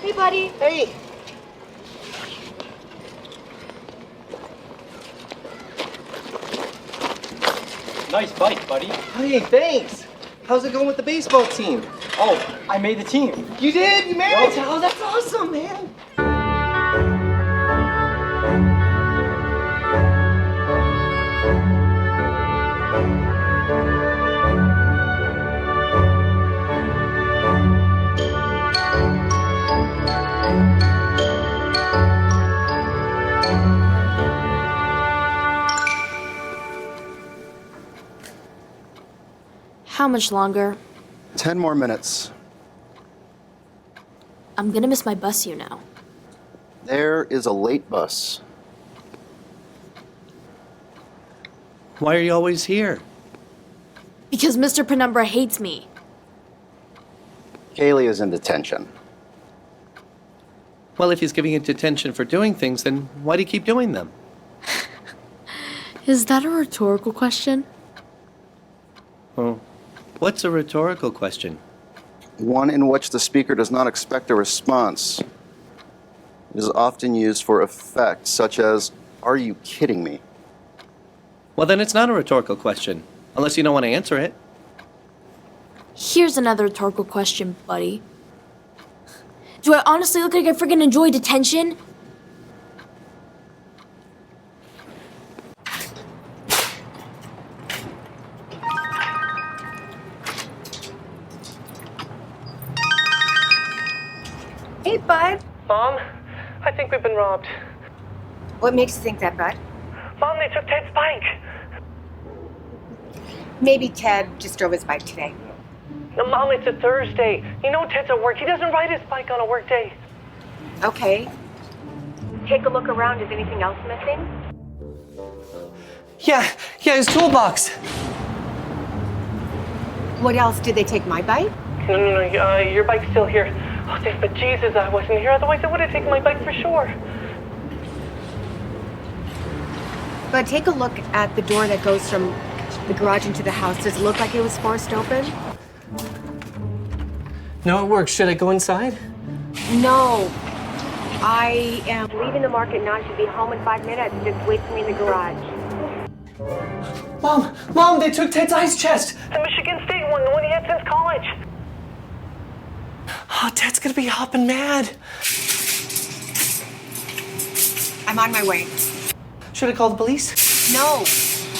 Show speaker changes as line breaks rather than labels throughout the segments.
Hey, buddy.
Hey.
Nice bike, buddy.
Hey, thanks. How's it going with the baseball team?
Oh, I made the team.
You did? You made
Yep.
it? Oh, that's awesome, man.
How much longer?
10 more minutes.
I'm gonna miss my bus, you know.
There is a late bus.
Why are you always here?
Because Mr. Penumbra hates me.
Kaylee is in detention.
Well, if he's giving you detention for doing things, then why do you keep doing them?
Is that a rhetorical question?
Well, what's a rhetorical question?
One in which the speaker does not expect a response. It is often used for effect, such as, "Are you kidding me?"
Well, then it's not a rhetorical question, unless you don't want to answer it.
Here's another rhetorical question, buddy. Do I honestly look like I freaking enjoy detention?
Hey, Bud.
Mom, I think we've been robbed.
What makes you think that, Bud?
Mom, they took Ted's bike.
Maybe Ted just drove his bike today.
No, Mom, it's a Thursday. You know Ted's at work. He doesn't ride his bike on a work day.
Okay. Take a look around. Is anything else missing?
Yeah, his toolbox.
What else? Did they take my bike?
No, your bike's still here. Oh, thank but Jesus, I wasn't here. Otherwise, I would have taken my bike for sure.
But take a look at the door that goes from the garage into the house. Does it look like it was forced open?
No, it works. Should I go inside?
No. I am leaving the market now. I should be home in 5 minutes. Just wait for me in the garage.
Mom, they took Ted's ice chest.
The Michigan State one, the one he had since college.
Oh, Ted's gonna be hopping mad.
I'm on my way.
Should I call the police?
No,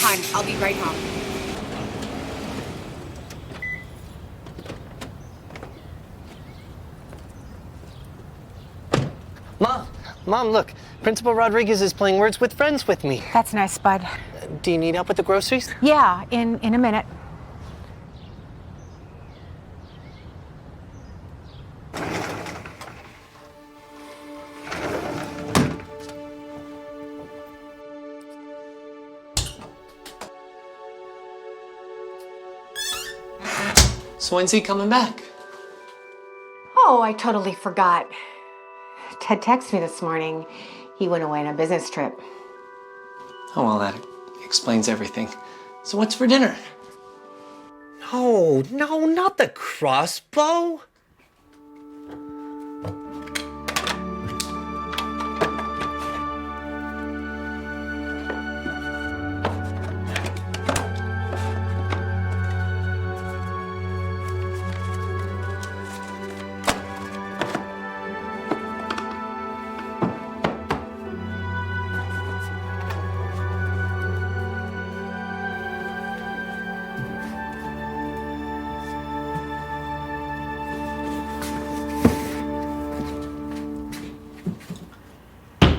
hon. I'll be right home.
Mom, look. Principal Rodriguez is playing Words with Friends with me.
That's nice, Bud.
Do you need help with the groceries?
Yeah, in a minute.
So when's he coming back?
Oh, I totally forgot. Ted texted me this morning. He went away on a business trip.
Oh, well, that explains everything. So what's for dinner? No, not the crossbow.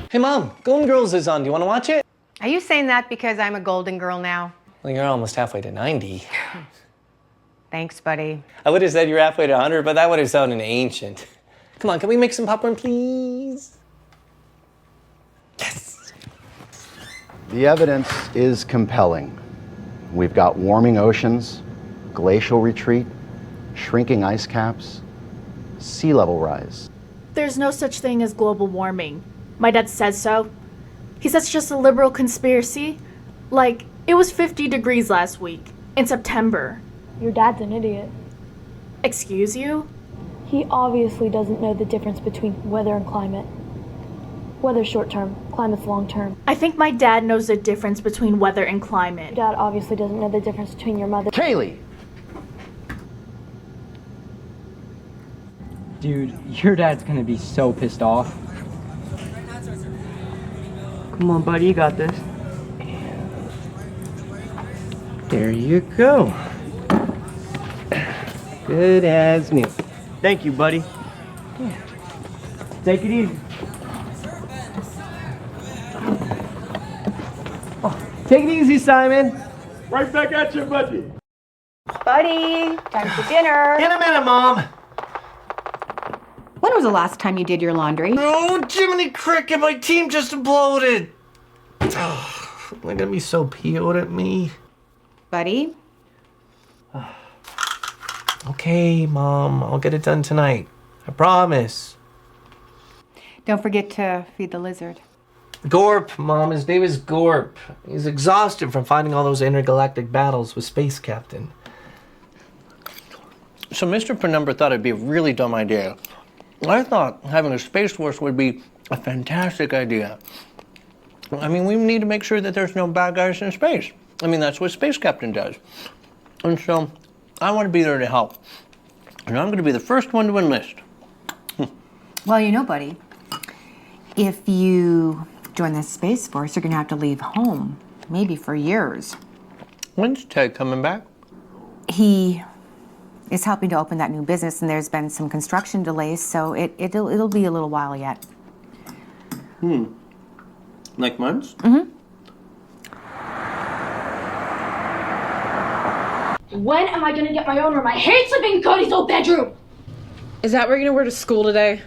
Hey, Mom, Golden Girls is on. Do you want to watch it?
Are you saying that because I'm a golden girl now?
Well, you're almost halfway to 90.
Thanks, buddy.
I would have said you're halfway to 100, but that would have sounded ancient. Come on, can we make some popcorn, please? Yes!
The evidence is compelling. We've got warming oceans, glacial retreat, shrinking ice caps, sea level rise.
There's no such thing as global warming. My dad says so. He says it's just a liberal conspiracy. Like, it was 50 degrees last week, in September.
Your dad's an idiot.
Excuse you?
He obviously doesn't know the difference between weather and climate. Weather's short term, climate's long term.
I think my dad knows the difference between weather and climate.
Dad obviously doesn't know the difference between your mother.
Kaylee! Dude, your dad's gonna be so pissed off. Come on, buddy, you got this. There you go. Good as new. Thank you, buddy. Take it easy. Oh, take it easy, Simon.
Right back at you, buddy.
Buddy, time for dinner.
In a minute, Mom.
When was the last time you did your laundry?
Oh, Jiminy Cricket, my team just imploded. Oh, they're gonna be so PO'd at me.
Buddy?
Okay, Mom, I'll get it done tonight. I promise.
Don't forget to feed the lizard.
Gorp, Mom, his name is Gorp. He's exhausted from fighting all those intergalactic battles with Space Captain. So Mr. Penumbra thought it'd be a really dumb idea. I thought having a Space Force would be a fantastic idea. I mean, we need to make sure that there's no bad guys in space. I mean, that's what Space Captain does. And so, I want to be there to help. And I'm going to be the first one to enlist.
Well, you know, buddy, if you join the Space Force, you're going to have to leave home, maybe for years.
When's Ted coming back?
He is helping to open that new business, and there's been some construction delays, so it'll be a little while yet.
Like months?
Mm-hmm.
When am I gonna get my own room? I hate sleeping in Cody's old bedroom!
Is that what you're gonna wear to school today?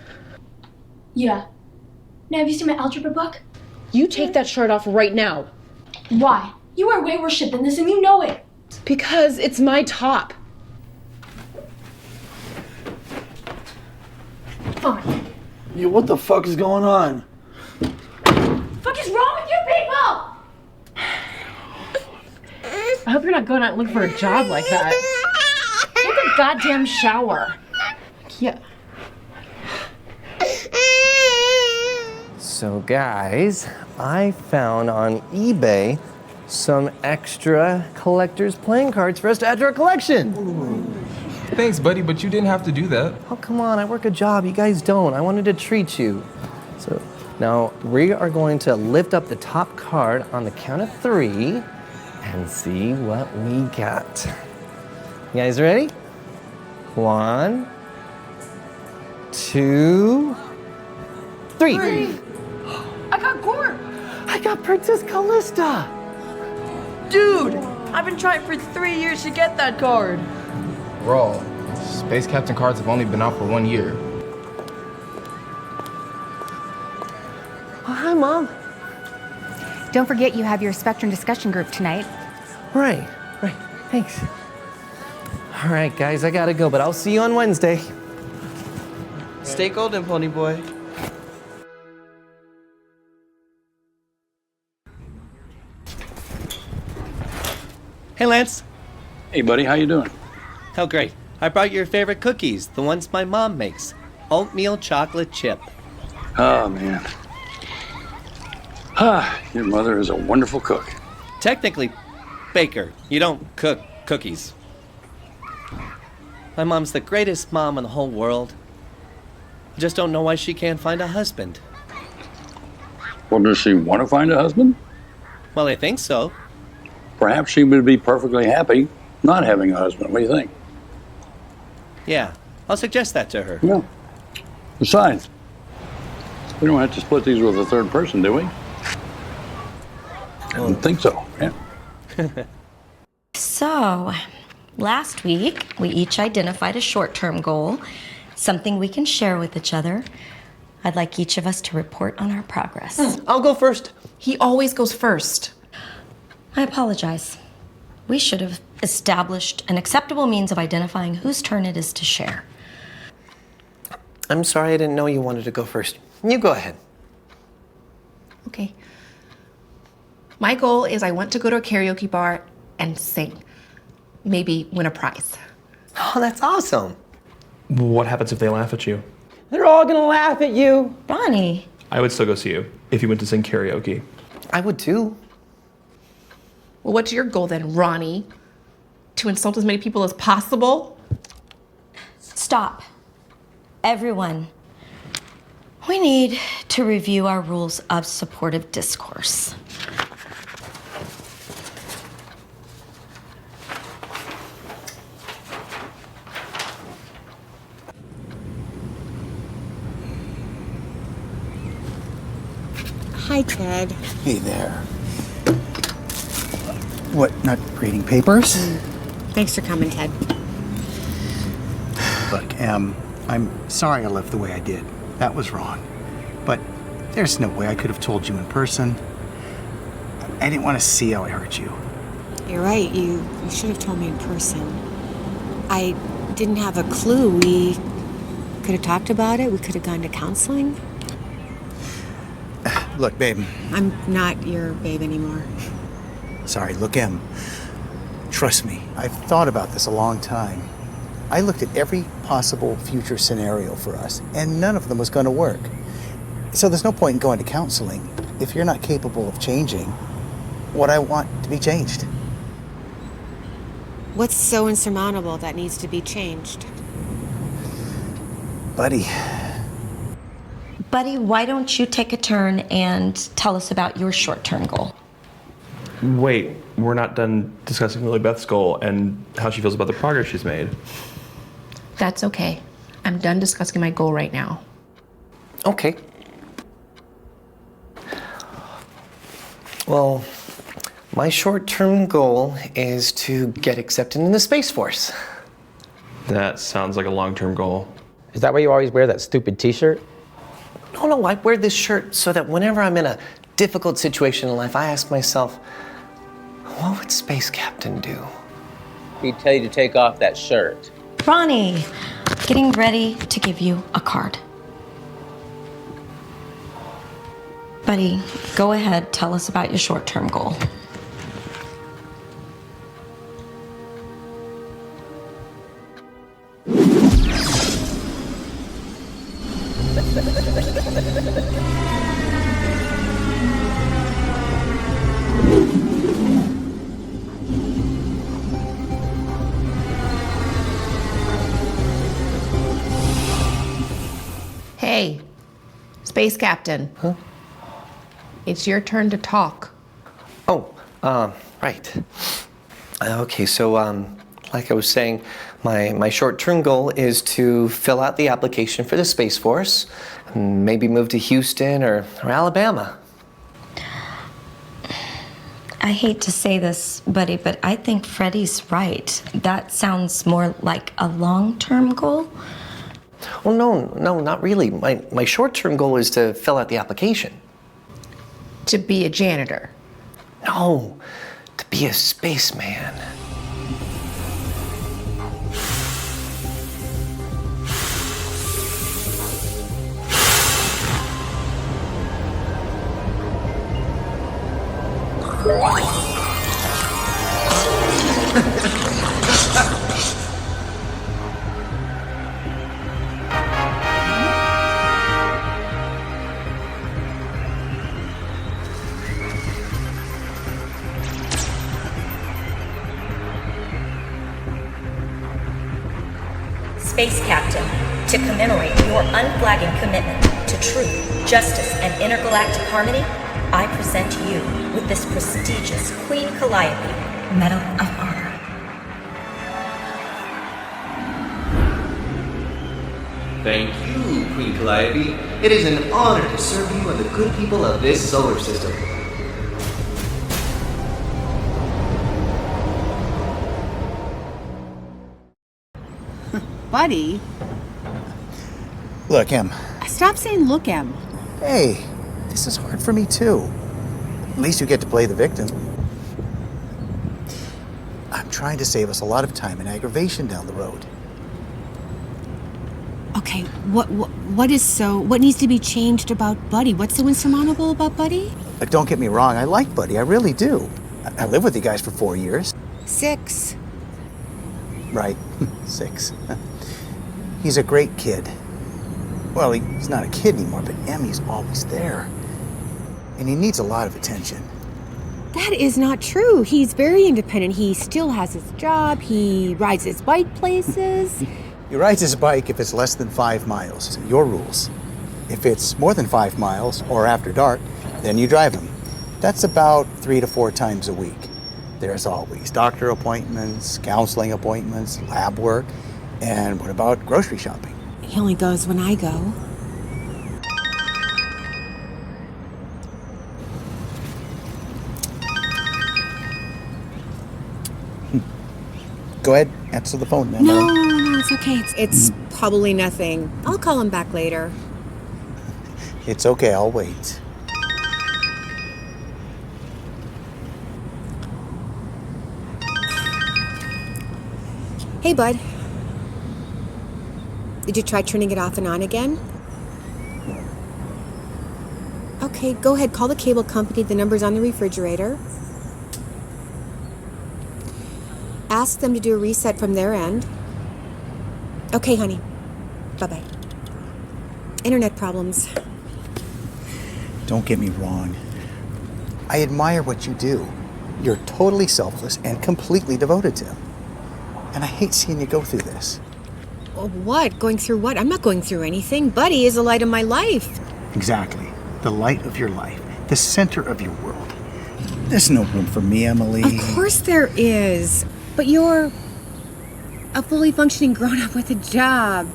Yeah. Now, have you seen my algebra book?
You take that shirt off right now.
Why? You wear way worse shit than this and you know it!
Because it's my top.
Fine.
Yeah, what the fuck is going on?
Fuck is wrong with you people?
I hope you're not going out looking for a job like that. Take a goddamn shower. Yeah.
So guys, I found on eBay some extra collector's playing cards for us to add to our collection.
Thanks, buddy, but you didn't have to do that.
Oh, come on, I work a job, you guys don't. I wanted to treat you. So now we are going to lift up the top card on the count of 3 and see what we got. You guys ready? 1, 2, 3.
I got Gorp.
I got Princess Callista.
Dude, I've been trying for 3 years to get that card.
Raw. Space Captain cards have only been out for 1 year.
Oh, hi, Mom.
Don't forget you have your Spectrum discussion group tonight.
Right, thanks. All right, guys, I gotta go, but I'll see you on Wednesday.
Stay golden, pony boy. Hey, Lance.
Hey, buddy, how you doing?
How great. I brought your favorite cookies, the ones my mom makes. Oatmeal chocolate chip.
Oh, man. Your mother is a wonderful cook.
Technically, baker. You don't cook cookies. My mom's the greatest mom in the whole world. I just don't know why she can't find a husband.
Well, does she want to find a husband?
Well, I think so.
Perhaps she would be perfectly happy not having a husband. What do you think?
Yeah, I'll suggest that to her.
Yeah. Besides, we don't have to split these with a third person, do we? I don't think so, yeah.
So, last week, we each identified a short-term goal, something we can share with each other. I'd like each of us to report on our progress.
I'll go first.
He always goes first.
I apologize. We should have established an acceptable means of identifying whose turn it is to share.
I'm sorry, I didn't know you wanted to go first. You go ahead.
Okay. My goal is I want to go to a karaoke bar and sing. Maybe win a prize.
Oh, that's awesome.
What happens if they laugh at you?
They're all gonna laugh at you.
Ronnie.
I would still go see you if you went to sing karaoke.
I would too.
Well, what's your goal then, Ronnie? To insult as many people as possible?
Stop. Everyone. We need to review our rules of supportive discourse.
Hi, Ted.
Hey there. What, not grading papers?
Thanks for coming, Ted.
Look, I'm sorry I left the way I did. That was wrong. But there's no way I could have told you in person. I didn't want to see how I hurt you.
You're right. You should have told me in person. I didn't have a clue. We could have talked about it. We could have gone to counseling.
Look, babe.
I'm not your babe anymore.
Sorry, look, Em. Trust me, I've thought about this a long time. I looked at every possible future scenario for us, and none of them was going to work. So there's no point in going to counseling if you're not capable of changing what I want to be changed.
What's so insurmountable that needs to be changed?
Buddy.
Buddy, why don't you take a turn and tell us about your short-term goal?
Wait, we're not done discussing Lily Beth's goal and how she feels about the progress she's made.
That's okay. I'm done discussing my goal right now.
Okay. Well, my short-term goal is to get accepted in the Space Force.
That sounds like a long-term goal.
Is that why you always wear that stupid t-shirt?
No, I wear this shirt so that whenever I'm in a difficult situation in life, I ask myself, what would Space Captain do?
He'd tell you to take off that shirt.
Ronnie, getting ready to give you a card. Buddy, go ahead, tell us about your short-term goal.
Hey, Space Captain.
Huh?
It's your turn to talk.
Oh, right. Okay, so, like I was saying, my short-term goal is to fill out the application for the Space Force, and maybe move to Houston or Alabama.
I hate to say this, buddy, but I think Freddie's right. That sounds more like a long-term goal.
Well, no, not really. My short-term goal is to fill out the application.
To be a janitor.
No, to be a spaceman.
Space Captain, to commemorate your unflagging commitment to truth, justice, and intergalactic harmony, I present you with this prestigious Queen Calliope Medal of Honor.
Thank you, Queen Calliope. It is an honor to serve you and the good people of this solar system.
Buddy,
Look, Em.
stop saying look, Em.
Hey, this is hard for me too. At least you get to play the victim. I'm trying to save us a lot of time and aggravation down the road.
Okay, what needs to be changed about Buddy? What's so insurmountable about Buddy?
Like, don't get me wrong, I like Buddy, I really do. I lived with you guys for 4 years.
6.
Right, 6. He's a great kid. Well, he's not a kid anymore, but Emmy's always there. And he needs a lot of attention.
That is not true. He's very independent. He still has his job. He rides his bike places.
He rides his bike if it's less than 5 miles. Your rules. If it's more than 5 miles or after dark, then you drive him. That's about 3 to 4 times a week. There's always doctor appointments, counseling appointments, lab work, and what about grocery shopping?
He only goes when I go.
Go ahead, answer the phone, man.
No, it's okay. It's probably nothing. I'll call him back later.
It's okay, I'll wait.
Hey, bud. Did you try turning it off and on again? Okay, go ahead. Call the cable company. The number's on the refrigerator. Ask them to do a reset from their end. Okay, honey. Bye-bye. Internet problems.
Don't get me wrong. I admire what you do. You're totally selfless and completely devoted to him. And I hate seeing you go through this.
Oh, what? Going through what? I'm not going through anything. Buddy is the light of my life.
Exactly. The light of your life. The center of your world. There's no room for me, Emily.
Of course there is. But you're a fully functioning grown-up with a job.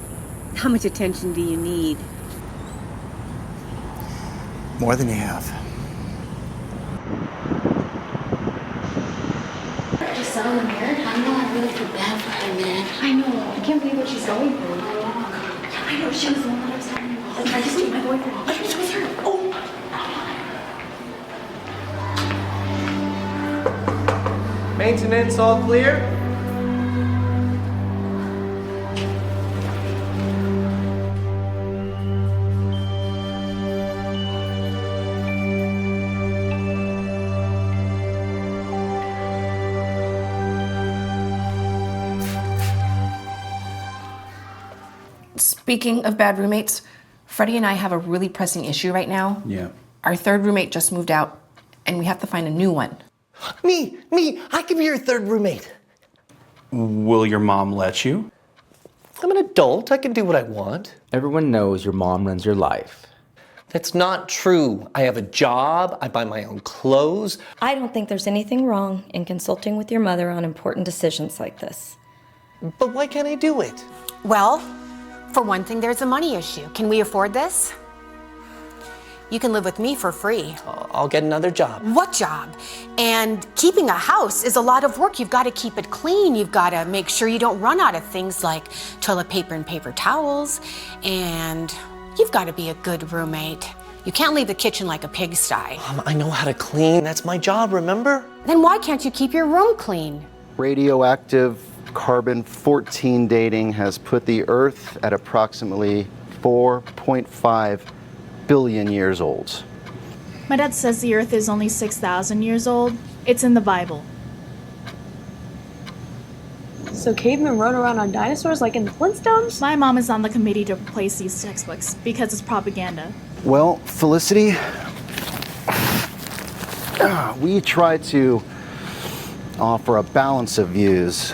How much attention do you need?
More than you have.
Just settling here. I know I really feel bad for her, man. I know. I can't believe what she's going through. I know. She was the one that I was talking about. I just need my boyfriend. I was with her. Oh.
Maintenance all clear?
Speaking of bad roommates, Freddie and I have a really pressing issue right now.
Yeah.
Our third roommate just moved out, and we have to find a new one.
Me, I can be your third roommate.
Will your mom let you?
I'm an adult, I can do what I want.
Everyone knows your mom runs your life.
That's not true. I have a job, I buy my own clothes.
I don't think there's anything wrong in consulting with your mother on important decisions like this.
But why can't I do it?
Well, for one thing, there's a money issue. Can we afford this? You can live with me for free.
I'll get another job.
What job? And keeping a house is a lot of work. You've got to keep it clean. You've got to make sure you don't run out of things like toilet paper and paper towels. And you've got to be a good roommate. You can't leave the kitchen like a pigsty.
I know how to clean. That's my job, remember?
Then why can't you keep your room clean?
Radioactive carbon-14 dating has put the Earth at approximately 4.5 billion years old.
My dad says the Earth is only 6,000 years old. It's in the Bible.
So cavemen rode around on dinosaurs like in the Flintstones?
My mom is on the committee to replace these textbooks because it's propaganda.
Well, Felicity, we try to offer a balance of views,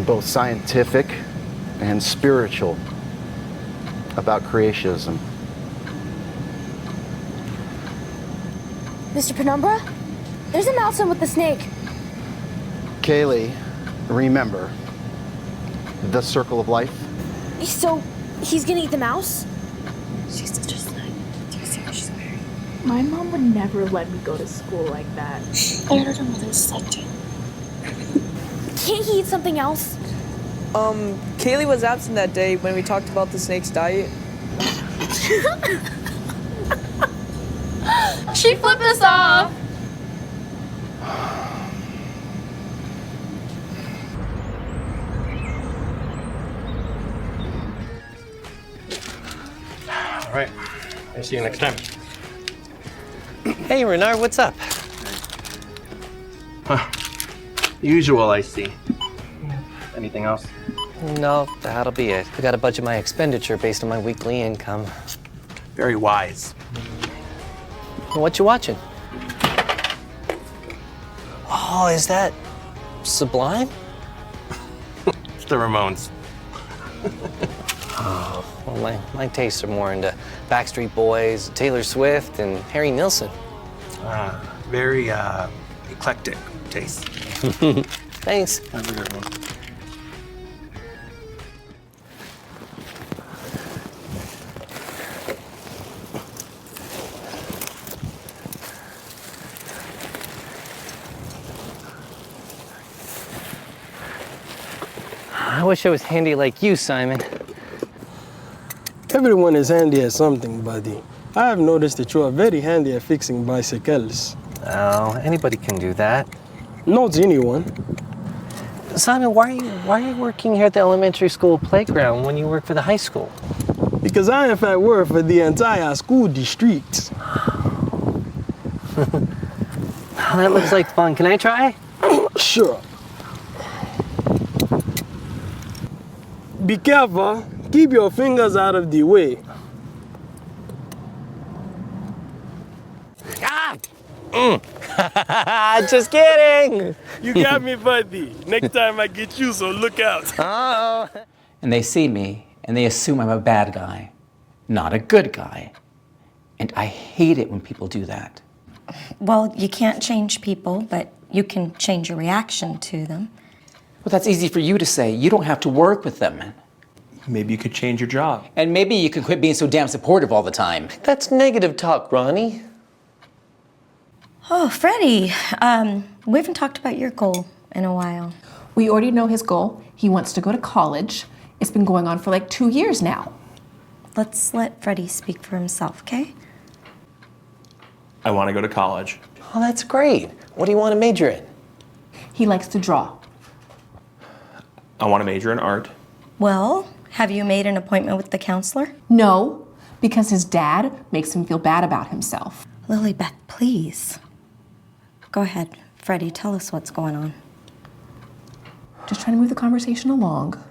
both scientific and spiritual, about creationism.
Mr. Penumbra? There's a mouse in with the snake.
Kaylee, remember the circle of life?
So, he's gonna eat the mouse?
She's such a slut. Do you see what she's wearing?
My mom would never let me go to school like that.
I heard her mother's sucked.
Can't he eat something else?
Kaylee was absent that day when we talked about the snake's diet.
She flipped us off!
All right. I'll see you next time.
Hey, Renard, what's up?
Usual, I see. Anything else?
No, that'll be it. I gotta budget my expenditure based on my weekly income.
Very wise.
What you watching? Oh, is that Sublime?
It's the Ramones.
Oh, well, my tastes are more into Backstreet Boys, Taylor Swift, and Harry Nilsson.
Very eclectic taste.
Thanks.
Have a good one.
I wish I was handy like you, Simon.
Everyone is handy at something, buddy. I have noticed that you are very handy at fixing bicycles.
Oh, anybody can do that.
Not anyone.
Simon, why are you working here at the elementary school playground when you work for the high school?
Because I, in fact, work for the entire school district.
That looks like fun. Can I try?
Sure. Be careful. Keep your fingers out of the way.
Just kidding.
You got me, buddy. Next time I get you, so look out.
Oh.
And they see me, and they assume I'm a bad guy, not a good guy. And I hate it when people do that.
Well, you can't change people, but you can change your reaction to them.
Well, that's easy for you to say. You don't have to work with them.
Maybe you could change your job.
And maybe you can quit being so damn supportive all the time.
That's negative talk, Ronnie.
Oh, Freddie, we haven't talked about your goal in a while.
We already know his goal. He wants to go to college. It's been going on for like 2 years now.
Let's let Freddie speak for himself, okay?
I want to go to college.
Oh, that's great. What do you want to major in?
He likes to draw.
I want to major in art.
Well, have you made an appointment with the counselor?
No, because his dad makes him feel bad about himself.
Lilybeth, please. Go ahead, Freddie, tell us what's going on.
Just trying to move the conversation along.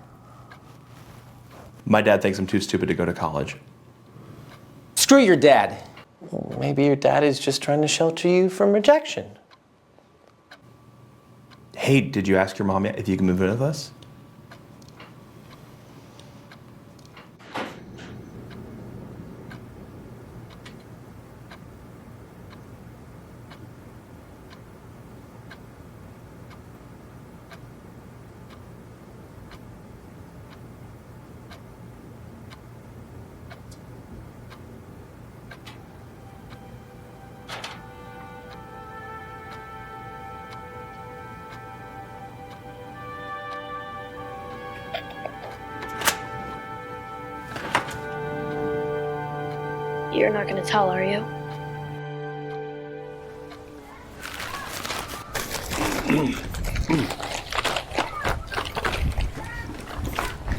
My dad thinks I'm too stupid to go to college.
Screw your dad.
Well, maybe your dad is just trying to shelter you from rejection.
Hey, did you ask your mom yet if you can move in with us?
You're not gonna tell, are you?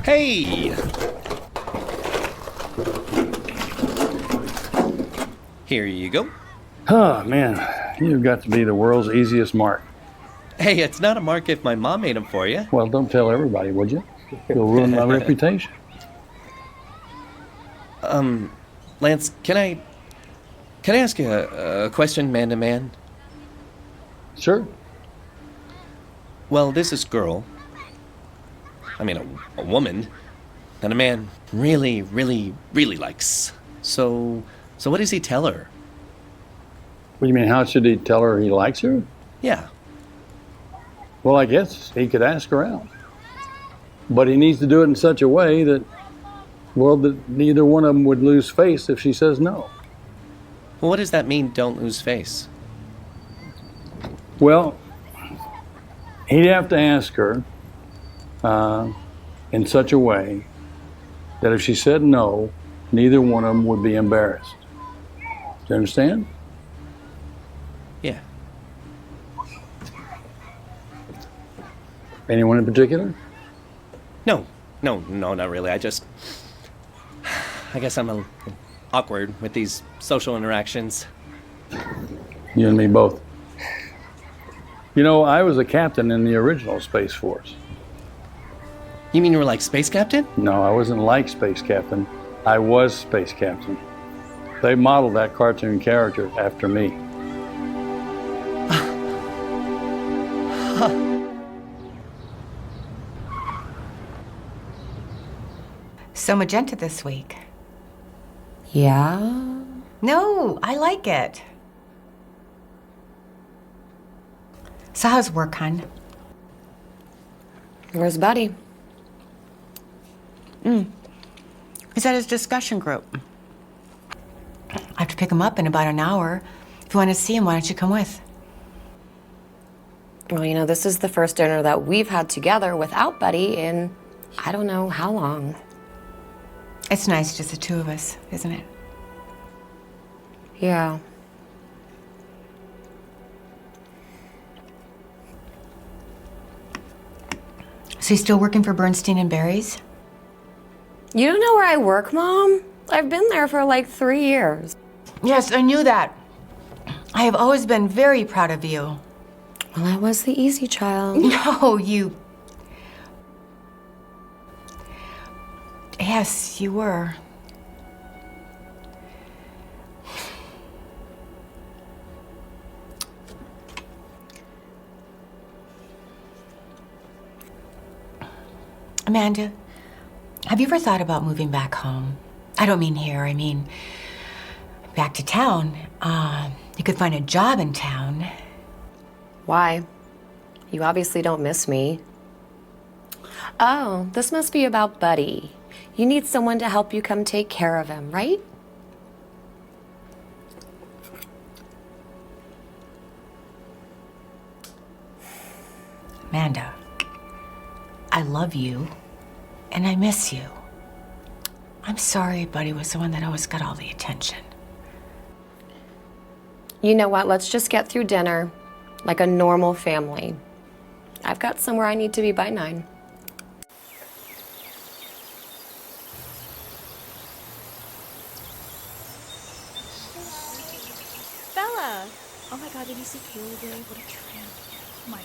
Hey! Here you go.
Oh, man, you've got to be the world's easiest mark.
Hey, it's not a mark if my mom made them for you.
Well, don't tell everybody, would you? You'll ruin my reputation.
Lance, can I ask you a question, man to man?
Sure.
Well, there's this girl, I mean a woman, that a man really, really, really likes. So what does he tell her?
What do you mean, how should he tell her he likes her?
Yeah.
Well, I guess he could ask her out. But he needs to do it in such a way that, well, that neither one of them would lose face if she says no.
Well, what does that mean, don't lose face?
Well, he'd have to ask her in such a way that if she said no, neither one of them would be embarrassed. Do you understand?
Yeah.
Anyone in particular?
No, not really. I guess I'm awkward with these social interactions.
You and me both. You know, I was a captain in the original Space Force.
You mean you were like Space Captain?
No, I wasn't like Space Captain. I was Space Captain. They modeled that cartoon character after me.
So magenta this week. Yeah? No, I like it. So how's work, hon?
Where's Buddy?
He's at his discussion group. I have to pick him up in about an hour. If you want to see him, why don't you come with?
Well, you know, this is the first dinner that we've had together without Buddy in I don't know how long.
It's nice, just the two of us, isn't it?
Yeah.
So you still working for Bernstein and Barry's?
You don't know where I work, Mom? I've been there for like 3 years.
Yes, I knew that. I have always been very proud of you.
Well, I was the easy child.
No, you... Yes, you were. Amanda, have you ever thought about moving back home? I don't mean here, I mean back to town. You could find a job in town.
Why? You obviously don't miss me. Oh, this must be about Buddy. You need someone to help you come take care of him, right?
Amanda, I love you, and I miss you. I'm sorry Buddy was the one that always got all the attention.
You know what? Let's just get through dinner like a normal family. I've got somewhere I need to be by 9.
Bella! Oh my god, did you see Kaylee today? What a tramp. Oh my god.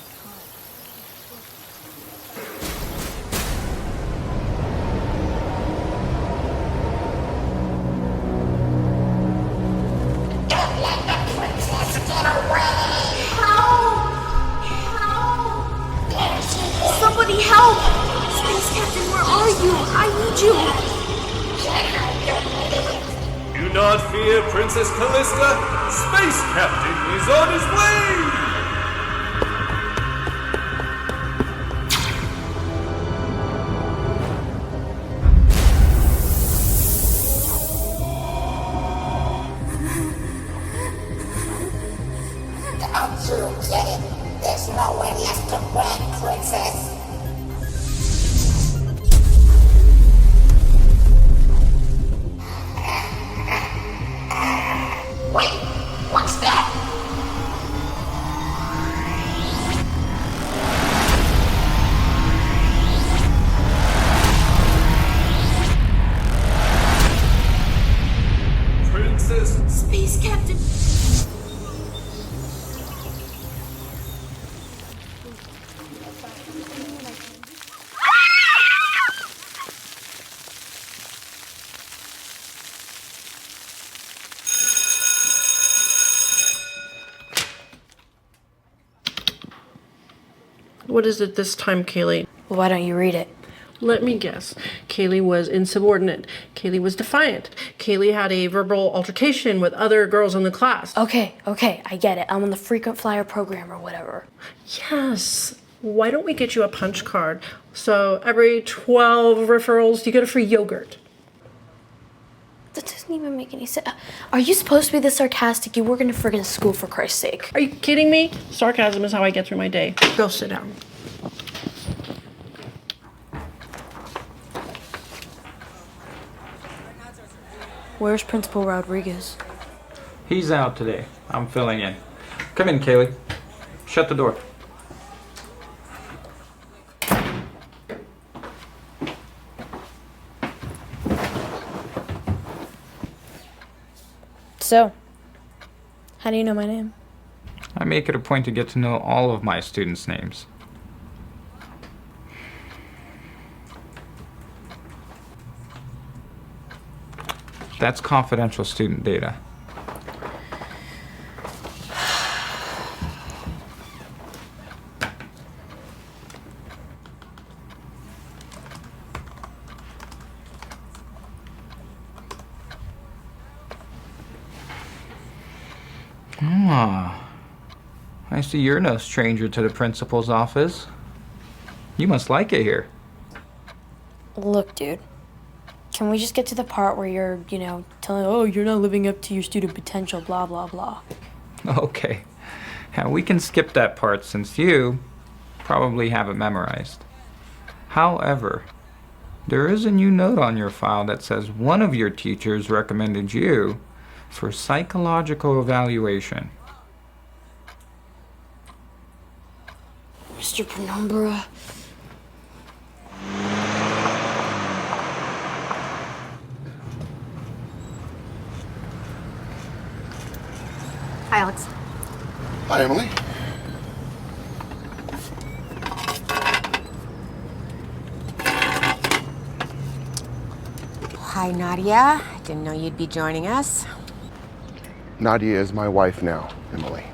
Somebody help! Space Captain, where are you? I need you!
Do not fear, Princess Callista. Space Captain is on his way!
Don't you get it? There's nowhere left to run, Princess. Wait, what's that?
Princess
Space Captain.
What is it this time, Kaylee?
Well, why don't you read it?
Let me guess. Kaylee was insubordinate. Kaylee was defiant. Kaylee had a verbal altercation with other girls in the class.
Okay, I get it. I'm on the frequent flyer program or whatever.
Yes. Why don't we get you a punch card? So every 12 referrals, you get a free yogurt.
That doesn't even make any sense. Are you supposed to be this sarcastic? You work in a friggin' school, for Christ's sake.
Are you kidding me? Sarcasm is how I get through my day. Go sit down.
Where's Principal Rodriguez?
He's out today. I'm filling in. Come in, Kaylee. Shut the door.
So, how do you know my name?
I make it a point to get to know all of my students' names. That's confidential student data. Ah, I see you're no stranger to the principal's office. You must like it here.
Look, dude. Can we just get to the part where you're, telling, oh, you're not living up to your student potential, blah, blah, blah.
Okay. Now, we can skip that part since you probably have it memorized. However, there is a new note on your file that says one of your teachers recommended you for psychological evaluation.
Mr. Penumbra.
Hi, Alex.
Hi, Emily.
Hi, Nadia. Didn't know you'd be joining us.
Nadia is my wife now, Emily.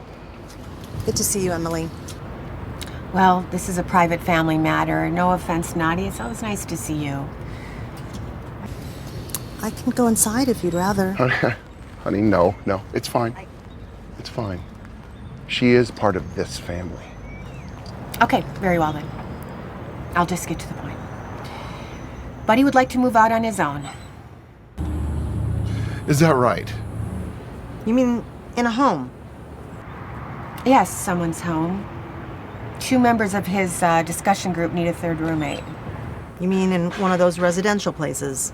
Good to see you, Emily.
Well, this is a private family matter. No offense, Nadia. It's always nice to see you.
I can go inside if you'd rather.
Honey, no, it's fine. It's fine. She is part of this family.
Okay, very well then. I'll just get to the point. Buddy would like to move out on his own.
Is that right?
You mean in a home?
Yes, someone's home. 2 members of his discussion group need a 3rd roommate.
You mean in one of those residential places?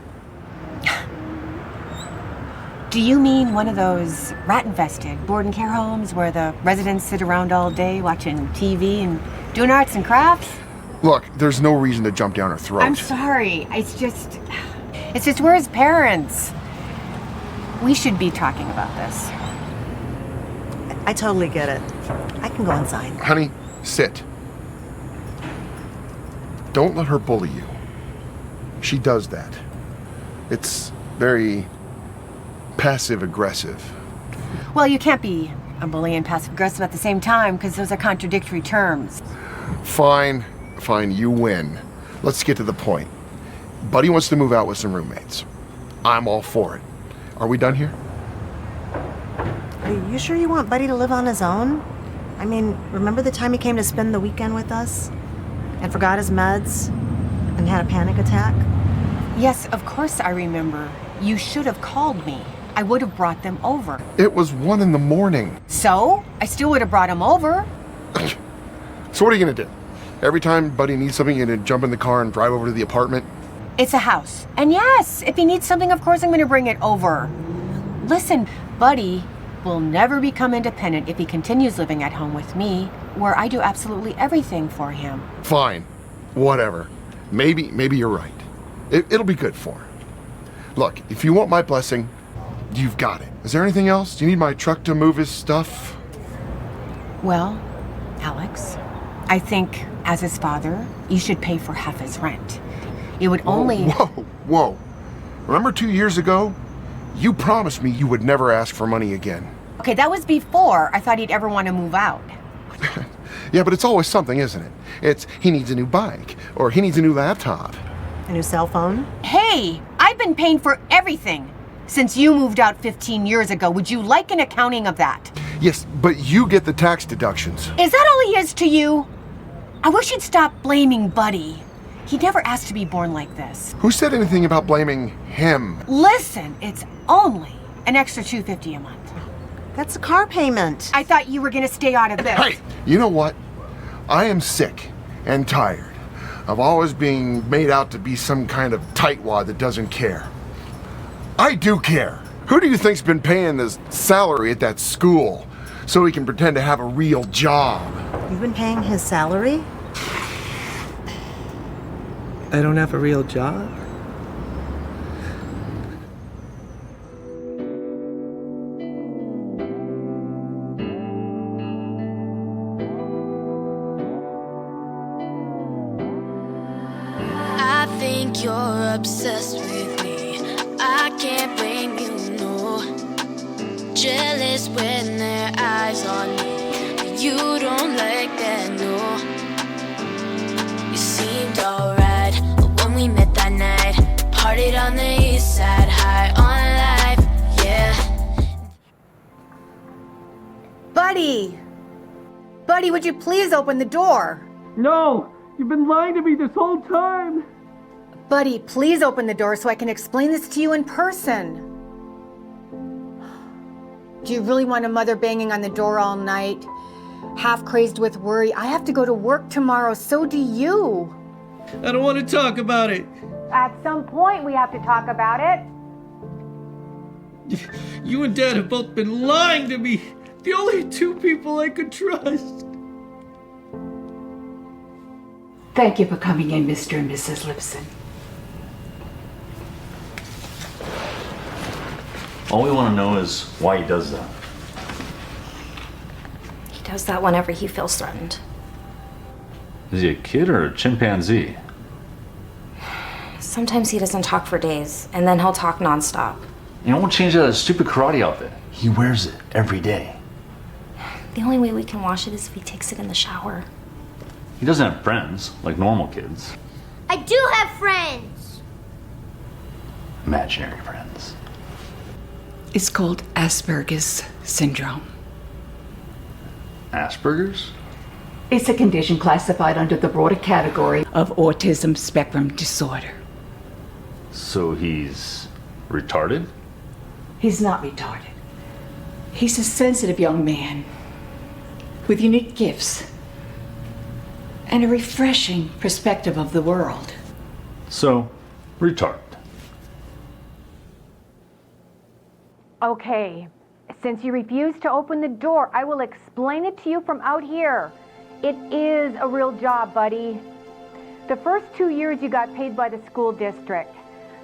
Do you mean one of those rat-infested board and care homes where the residents sit around all day watching TV and doing arts and crafts?
Look, there's no reason to jump down her throat.
I'm sorry. It's just we're his parents. We should be talking about this.
I totally get it. I can go inside.
Honey, sit. Don't let her bully you. She does that. It's very passive-aggressive.
Well, you can't be a bully and passive-aggressive at the same time because those are contradictory terms.
Fine, you win. Let's get to the point. Buddy wants to move out with some roommates. I'm all for it. Are we done here?
Are you sure you want Buddy to live on his own? I mean, remember the time he came to spend the weekend with us? And forgot his meds? And had a panic attack?
Yes, of course I remember. You should have called me. I would have brought them over.
It was 1 a.m.
So? I still would have brought them over.
So what are you gonna do? Every time Buddy needs something, you're gonna jump in the car and drive over to the apartment?
It's a house. And yes, if he needs something, of course I'm gonna bring it over. Listen, Buddy will never become independent if he continues living at home with me, where I do absolutely everything for him.
Fine. Whatever. Maybe you're right. It'll be good for him. Look, if you want my blessing, you've got it. Is there anything else? Do you need my truck to move his stuff?
Well, Alex, I think as his father, you should pay for half his rent. It would only...
Whoa. Remember 2 years ago? You promised me you would never ask for money again.
Okay, that was before I thought he'd ever want to move out.
Yeah, but it's always something, isn't it? It's he needs a new bike, or he needs a new laptop.
A new cell phone?
Hey, I've been paying for everything since you moved out 15 years ago. Would you like an accounting of that?
Yes, but you get the tax deductions.
Is that all he is to you? I wish you'd stop blaming Buddy. He never asked to be born like this.
Who said anything about blaming him?
Listen, it's only an extra $250 a month.
That's a car payment.
I thought you were gonna stay out of this.
Hey, you know what? I am sick and tired of always being made out to be some kind of tightwad that doesn't care. I do care. Who do you think's been paying his salary at that school so he can pretend to have a real job?
You've been paying his salary?
I don't have a real job?
I think you're obsessed with me. I can't blame you
jealous when their eyes on me. But you don't like that, no. You seemed alright when we met that night. Partied on the east side, high on life, yeah.
Buddy! Buddy, would you please open the door?
No! You've been lying to me this whole time!
Buddy, please open the door so I can explain this to you in person. Do you really want a mother banging on the door all night? Half crazed with worry. I have to go to work tomorrow, so do you.
I don't want to talk about it.
At some point, we have to talk about it.
You and Dad have both been lying to me. The only two people I could trust.
Thank you for coming in, Mr. and Mrs. Lipson.
All we want to know is why he does that.
He does that whenever he feels threatened.
Is he a kid or a chimpanzee?
Sometimes he doesn't talk for days, and then he'll talk nonstop.
You won't change out his stupid karate outfit. He wears it every day.
The only way we can wash it is if he takes it in the shower.
He doesn't have friends, like normal kids.
I do have friends.
Imaginary friends.
It's called Asperger's syndrome.
Asperger's?
It's a condition classified under the broader category of autism spectrum disorder.
So he's retarded?
He's not retarded. He's a sensitive young man with unique gifts and a refreshing perspective of the world.
So, retarded.
Okay, since you refuse to open the door, I will explain it to you from out here. It is a real job, buddy. The first 2 years you got paid by the school district,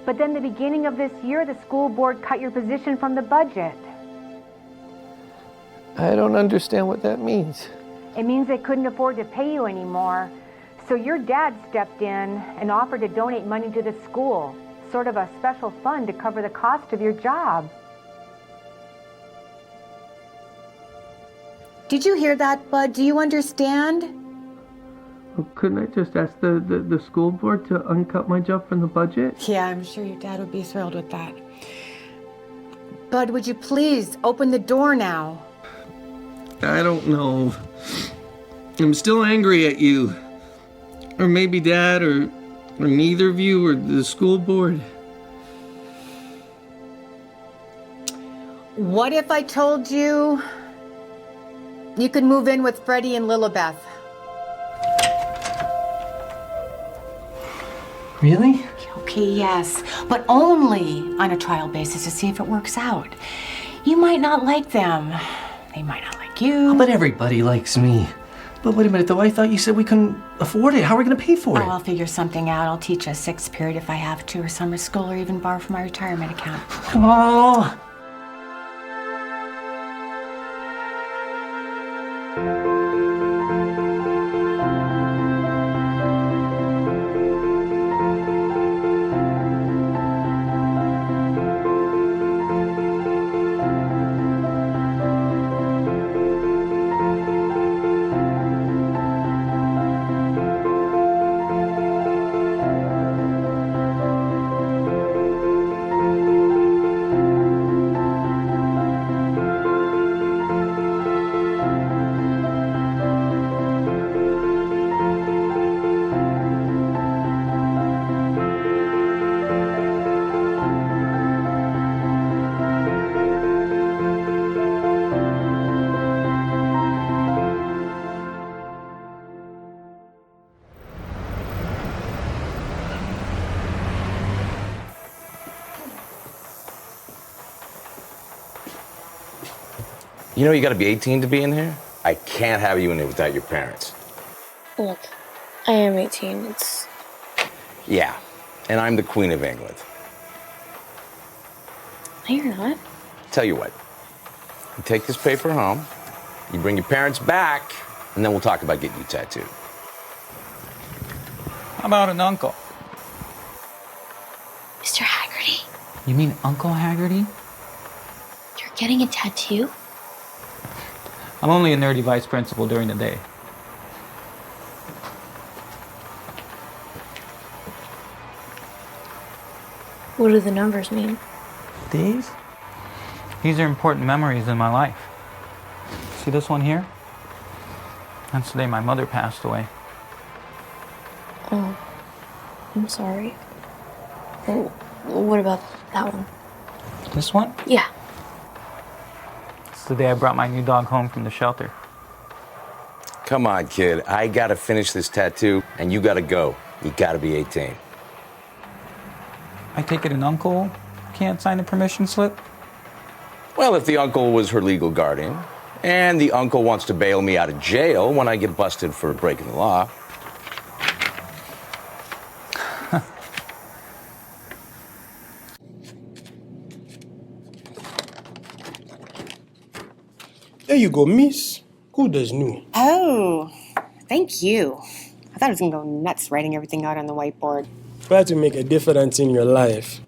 but then the beginning of this year, the school board cut your position from the budget.
I don't understand what that means.
It means they couldn't afford to pay you anymore. So your dad stepped in and offered to donate money to the school, sort of a special fund to cover the cost of your job. Did you hear that, Bud? Do you understand?
Well, couldn't I just ask the school board to uncut my job from the budget?
Yeah, I'm sure your dad would be thrilled with that. Bud, would you please open the door now?
I don't know. I'm still angry at you. Or maybe Dad, or neither of you, or the school board.
What if I told you you could move in with Freddie and Lilibeth?
Really?
Okay, yes, but only on a trial basis to see if it works out. You might not like them. They might not like you.
Oh, but everybody likes me. But wait a minute, though. I thought you said we couldn't afford it. How are we going to pay for it?
Oh, I'll figure something out. I'll teach a sixth period if I have to, or summer school, or even borrow from my retirement account.
Oh!
You know you gotta be 18 to be in here? I can't have you in here without your parents.
Look, I am 18. It's...
Yeah, and I'm the Queen of England.
No, you're not.
Tell you what, you take this paper home, you bring your parents back, and then we'll talk about getting you tattooed.
How about an uncle?
Mr. Haggerty,
You mean Uncle Haggerty?
you're getting a tattoo?
I'm only a nerdy vice principal during the day.
What do the numbers mean?
These? These are important memories in my life. See this one here? That's the day my mother passed away.
Oh, I'm sorry. Oh, what about that one?
This one?
Yeah.
It's the day I brought my new dog home from the shelter.
Come on, kid. I gotta finish this tattoo, and you gotta go. You gotta be 18.
I take it an uncle can't sign a permission slip?
Well, if the uncle was her legal guardian, and the uncle wants to bail me out of jail when I get busted for breaking the law.
There you go, miss. Good as new.
Oh, thank you. I thought I was gonna go nuts writing everything out on the whiteboard.
Try to make a difference in your life.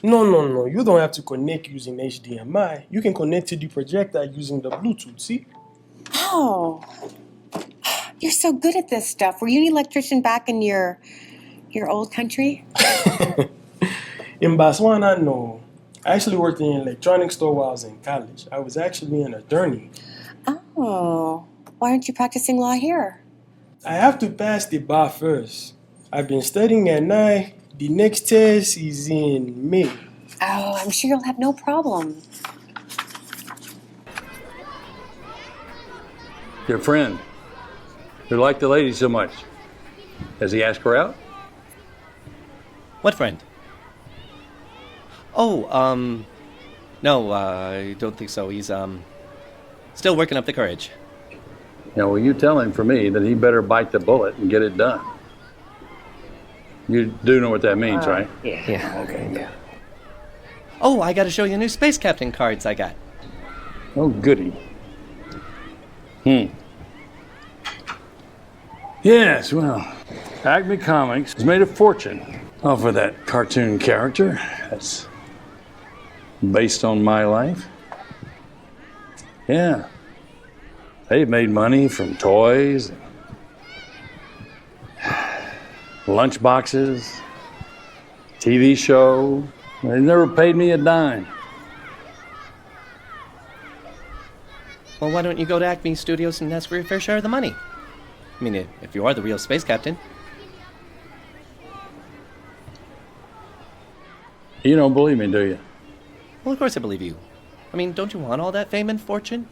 No. You don't have to connect using HDMI. You can connect to the projector using the Bluetooth, see?
Oh, you're so good at this stuff. Were you an electrician back in your old country?
In Botswana, no. I actually worked in an electronics store while I was in college. I was actually an attorney.
Oh, why aren't you practicing law here?
I have to pass the bar first. I've been studying at night. The next test is in May.
Oh, I'm sure you'll have no problem.
Your friend, who liked the lady so much, has he asked her out?
What friend? Oh, no, I don't think so. He's, still working up the courage.
Now, will you tell him for me that he better bite the bullet and get it done? You do know what that means, right?
Yeah. Okay, yeah. Oh, I gotta show you the new Space Captain cards I got.
Oh, goody. Yes, well, Acme Comics has made a fortune off of that cartoon character. That's based on my life. Yeah. They've made money from toys, lunch boxes, TV show. They never paid me a dime.
Well, why don't you go to Acme Studios and ask for your fair share of the money? I mean, if you are the real Space Captain.
You don't believe me, do you?
Well, of course I believe you. I mean, don't you want all that fame and fortune?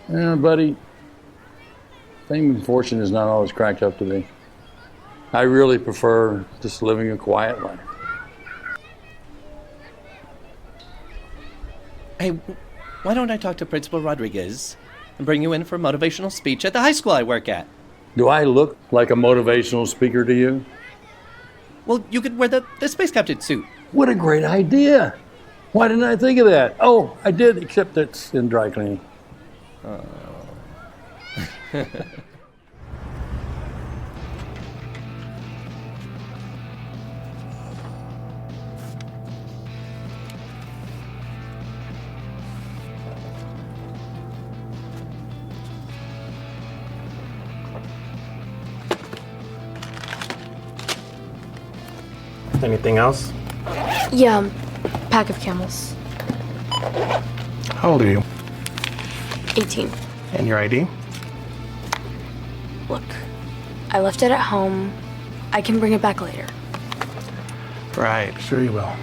Yeah, buddy. Fame and fortune is not always cracked up to be. I really prefer just living a quiet life.
Hey, why don't I talk to Principal Rodriguez and bring you in for a motivational speech at the high school I work at?
Do I look like a motivational speaker to you?
Well, you could wear the Space Captain suit.
What a great idea! Why didn't I think of that? Oh, I did, except it's in dry cleaning.
Oh.
Anything else?
Yeah, pack of Camels.
How old are you?
18.
And your ID?
Look, I left it at home. I can bring it back later.
Right, sure you will.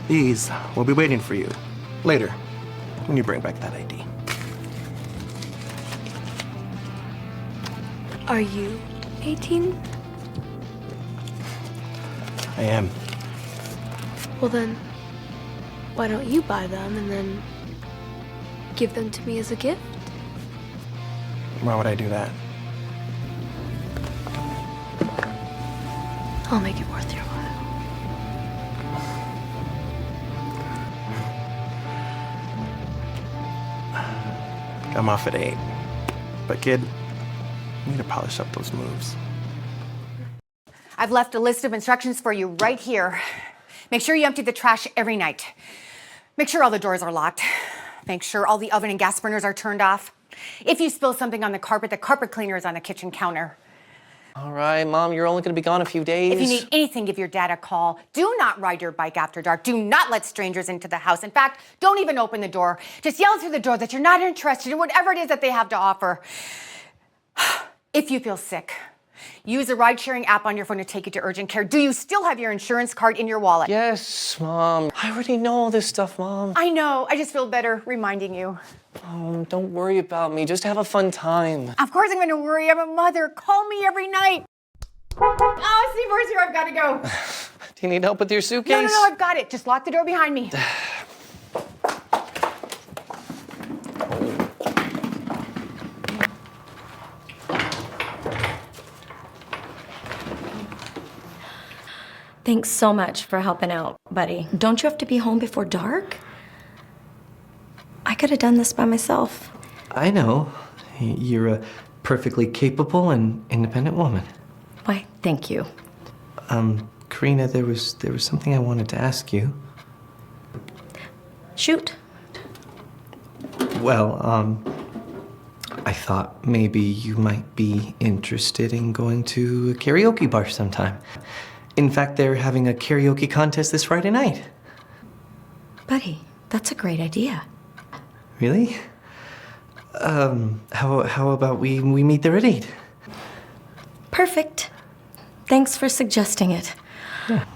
These will be waiting for you later when you bring back that ID.
Are you 18?
I am.
Well then, why don't you buy them and then give them to me as a gift?
Why would I do that?
I'll make it worth your while.
I'm off at 8. But kid, you need to polish up those moves.
I've left a list of instructions for you right here. Make sure you empty the trash every night. Make sure all the doors are locked. Make sure all the oven and gas burners are turned off. If you spill something on the carpet cleaner is on the kitchen counter.
All right, Mom, you're only gonna be gone a few days.
If you need anything, give your dad a call. Do not ride your bike after dark. Do not let strangers into the house. In fact, don't even open the door. Just yell through the door that you're not interested in whatever it is that they have to offer. If you feel sick, use a ride-sharing app on your phone to take you to urgent care. Do you still have your insurance card in your wallet?
Yes, Mom. I already know all this stuff, Mom.
I know. I just feel better reminding you.
Oh, don't worry about me. Just have a fun time.
Of course I'm going to worry. I'm a mother. Call me every night. Oh, Steve, where's here? I've got to go.
Do you need help with your suitcase?
No, I've got it. Just lock the door behind me.
Thanks so much for helping out, buddy. Don't you have to be home before dark? I could have done this by myself.
I know. You're a perfectly capable and independent woman.
Why, thank you.
Karina, there was something I wanted to ask you.
Shoot.
Well, I thought maybe you might be interested in going to a karaoke bar sometime. In fact, they're having a karaoke contest this Friday night.
Buddy, that's a great idea.
Really? How about we meet there at 8?
Perfect. Thanks for suggesting it.
Yeah.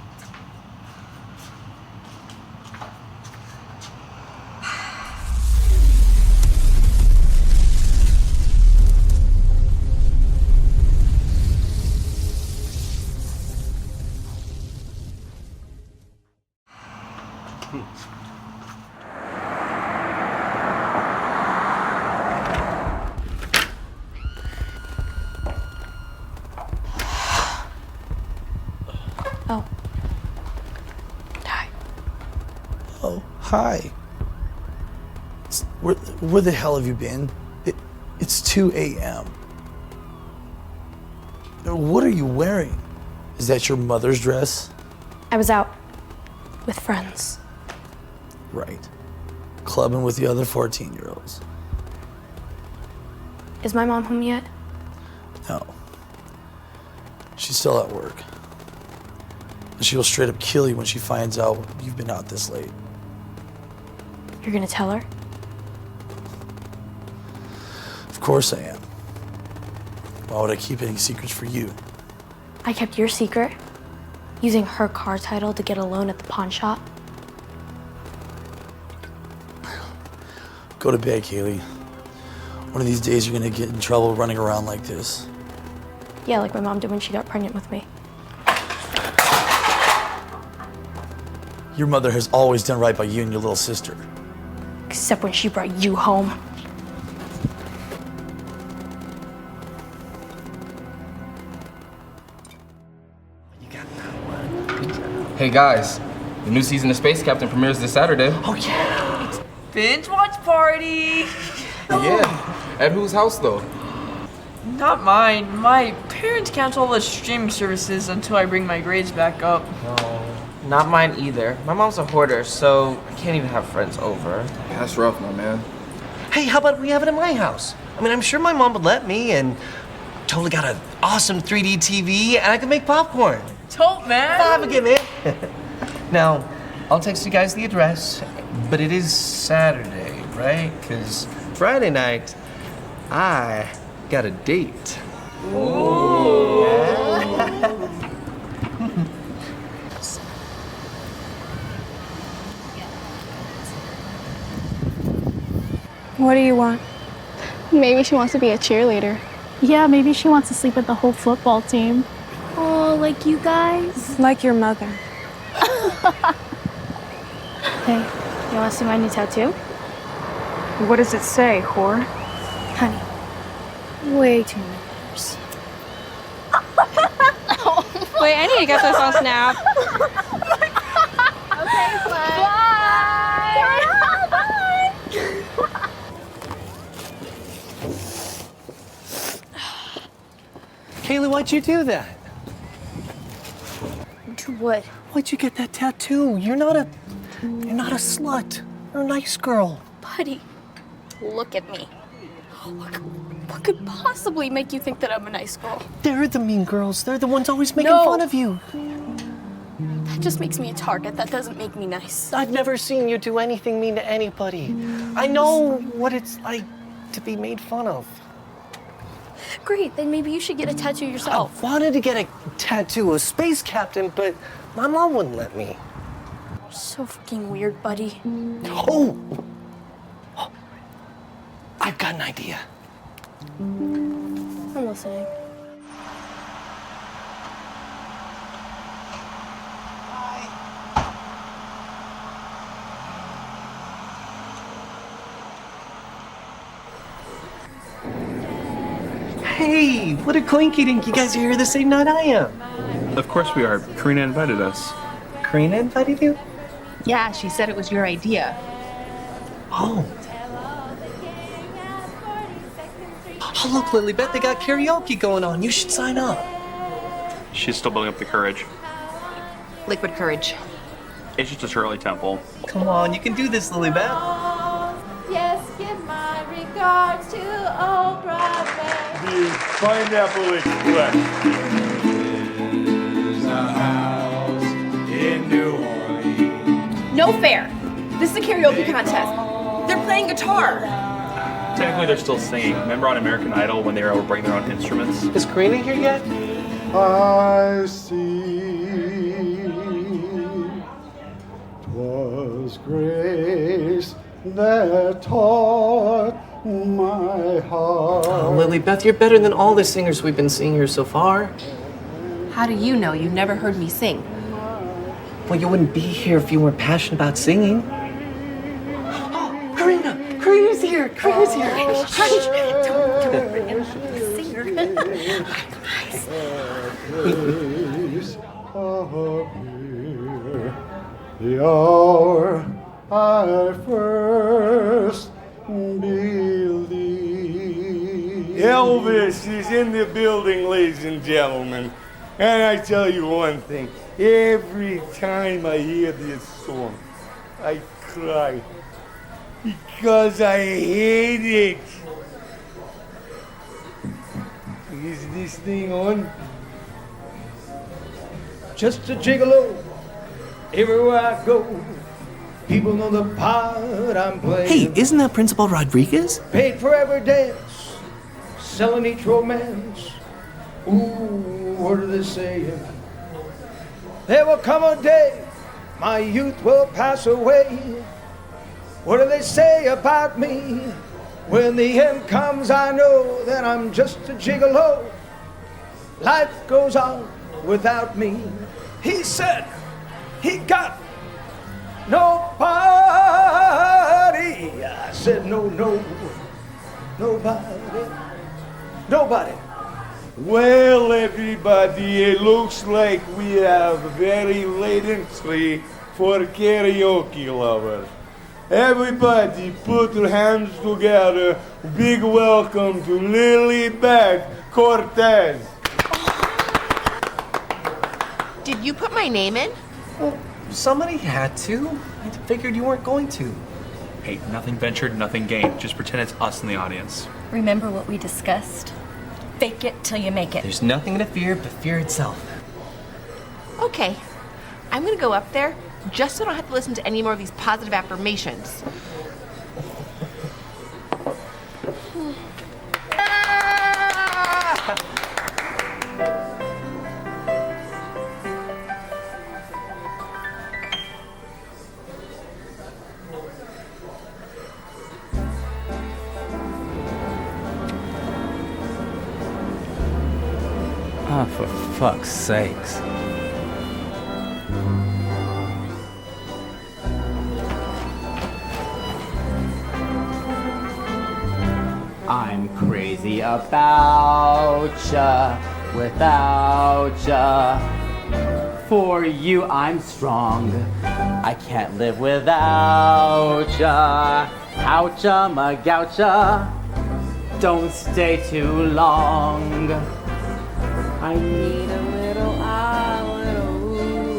Oh.
Oh, hi. Where the hell have you been? It's 2 a.m. What are you wearing? Is that your mother's dress?
I was out with friends.
Right. Clubbing with the other 14-year-olds.
Is my mom home yet?
No. She's still at work. And she will straight up kill you when she finds out you've been out this late.
You're gonna tell her?
Of course I am. Why would I keep any secrets for you?
I kept your secret, using her car title to get a loan at the pawn shop.
Go to bed, Kaylee. One of these days you're gonna get in trouble running around like this.
Yeah, like my mom did when she got pregnant with me.
Your mother has always done right by you and your little sister.
Except when she brought you home.
Hey guys, the new season of Space Captain premieres this Saturday.
Oh yeah!
Binge watch party!
Yeah, at whose house though?
Not mine. My parents cancel all the streaming services until I bring my grades back up.
No, not mine either. My mom's a hoarder, so I can't even have friends over.
That's rough, my man.
Hey, how about we have it at my house? I mean, I'm sure my mom would let me, and totally got an awesome 3D TV, and I can make popcorn.
Dope, man!
Have a good man. Now, I'll text you guys the address, but it is Saturday, right? Because Friday night, I got a date.
Ooh.
What do you want? Maybe she wants to be a cheerleader. Yeah, maybe she wants to sleep with the whole football team.
Oh, like you guys?
Like your mother.
Hey, you want to see my new tattoo?
What does it say, whore?
Honey, way too many letters.
Wait, I need to get this on Snap.
Okay, bye.
Kaylee, why'd you do that?
Do what?
Why'd you get that tattoo? You're not a slut. You're a nice girl.
Buddy, look at me. What could possibly make you think that I'm a nice girl?
They're the mean girls. They're the ones always making fun of you.
That just makes me a target. That doesn't make me nice.
I've never seen you do anything mean to anybody. I know what it's like to be made fun of.
Great, then maybe you should get a tattoo yourself.
I wanted to get a tattoo of Space Captain, but my mom wouldn't let me.
So fucking weird, buddy.
Oh! I've got an idea.
I'm listening.
Hey, what a coinky dink. You guys are here the same night I am.
Of course we are. Karina invited us.
Karina invited you?
Yeah, she said it was your idea.
Oh. Oh, look, Lilybeth, they got karaoke going on. You should sign up.
She's still building up the courage.
Liquid courage.
It's just a Shirley Temple.
Come on, you can do this, Lilybeth.
Yes, give my regards to old Broadway.
The Pineapple Express. In New Orleans.
No fair. This is a karaoke contest. They're playing guitar.
Technically, they're still singing. Remember on American Idol when they were able to bring their own instruments?
Is Karina here yet?
I see 'twas grace that taught my heart.
Oh, Lilybeth, you're better than all the singers we've been seeing here so far.
How do you know? You never heard me sing.
Well, you wouldn't be here if you weren't passionate about singing. Oh, Karina! Karina's here! Karina's here!
Hush! Don't bring in the singer.
The hour I first believed. Elvis is in the building, ladies and gentlemen. And I tell you one thing, every time I hear this song, I cry. Because I hate it. Is this thing on? Just a gigolo. Everywhere I go, people know the part I'm playing.
Hey, isn't that Principal Rodriguez?
Paid for every dance, selling each romance. Ooh, what are they saying? There will come a day, my youth will pass away. What do they say about me? When the end comes, I know that I'm just a gigolo. Life goes on without me. He said he got nobody. I said no, nobody. Well, everybody, it looks like we have a very late entry for karaoke lovers. Everybody put your hands together. Big welcome to Lilybeth Cortez.
Did you put my name in?
Well, somebody had to. I figured you weren't going to.
Hey, nothing ventured, nothing gained. Just pretend it's us in the audience.
Remember what we discussed? Fake it till you make it.
There's nothing to fear but fear itself.
Okay. I'm gonna go up there just so I don't have to listen to any more of these positive affirmations.
Ah, for fuck's sakes. I'm crazy about ya, without ya. For you I'm strong, I can't live without ya. Oucha, magoucha, don't stay too long. I need a little ooh.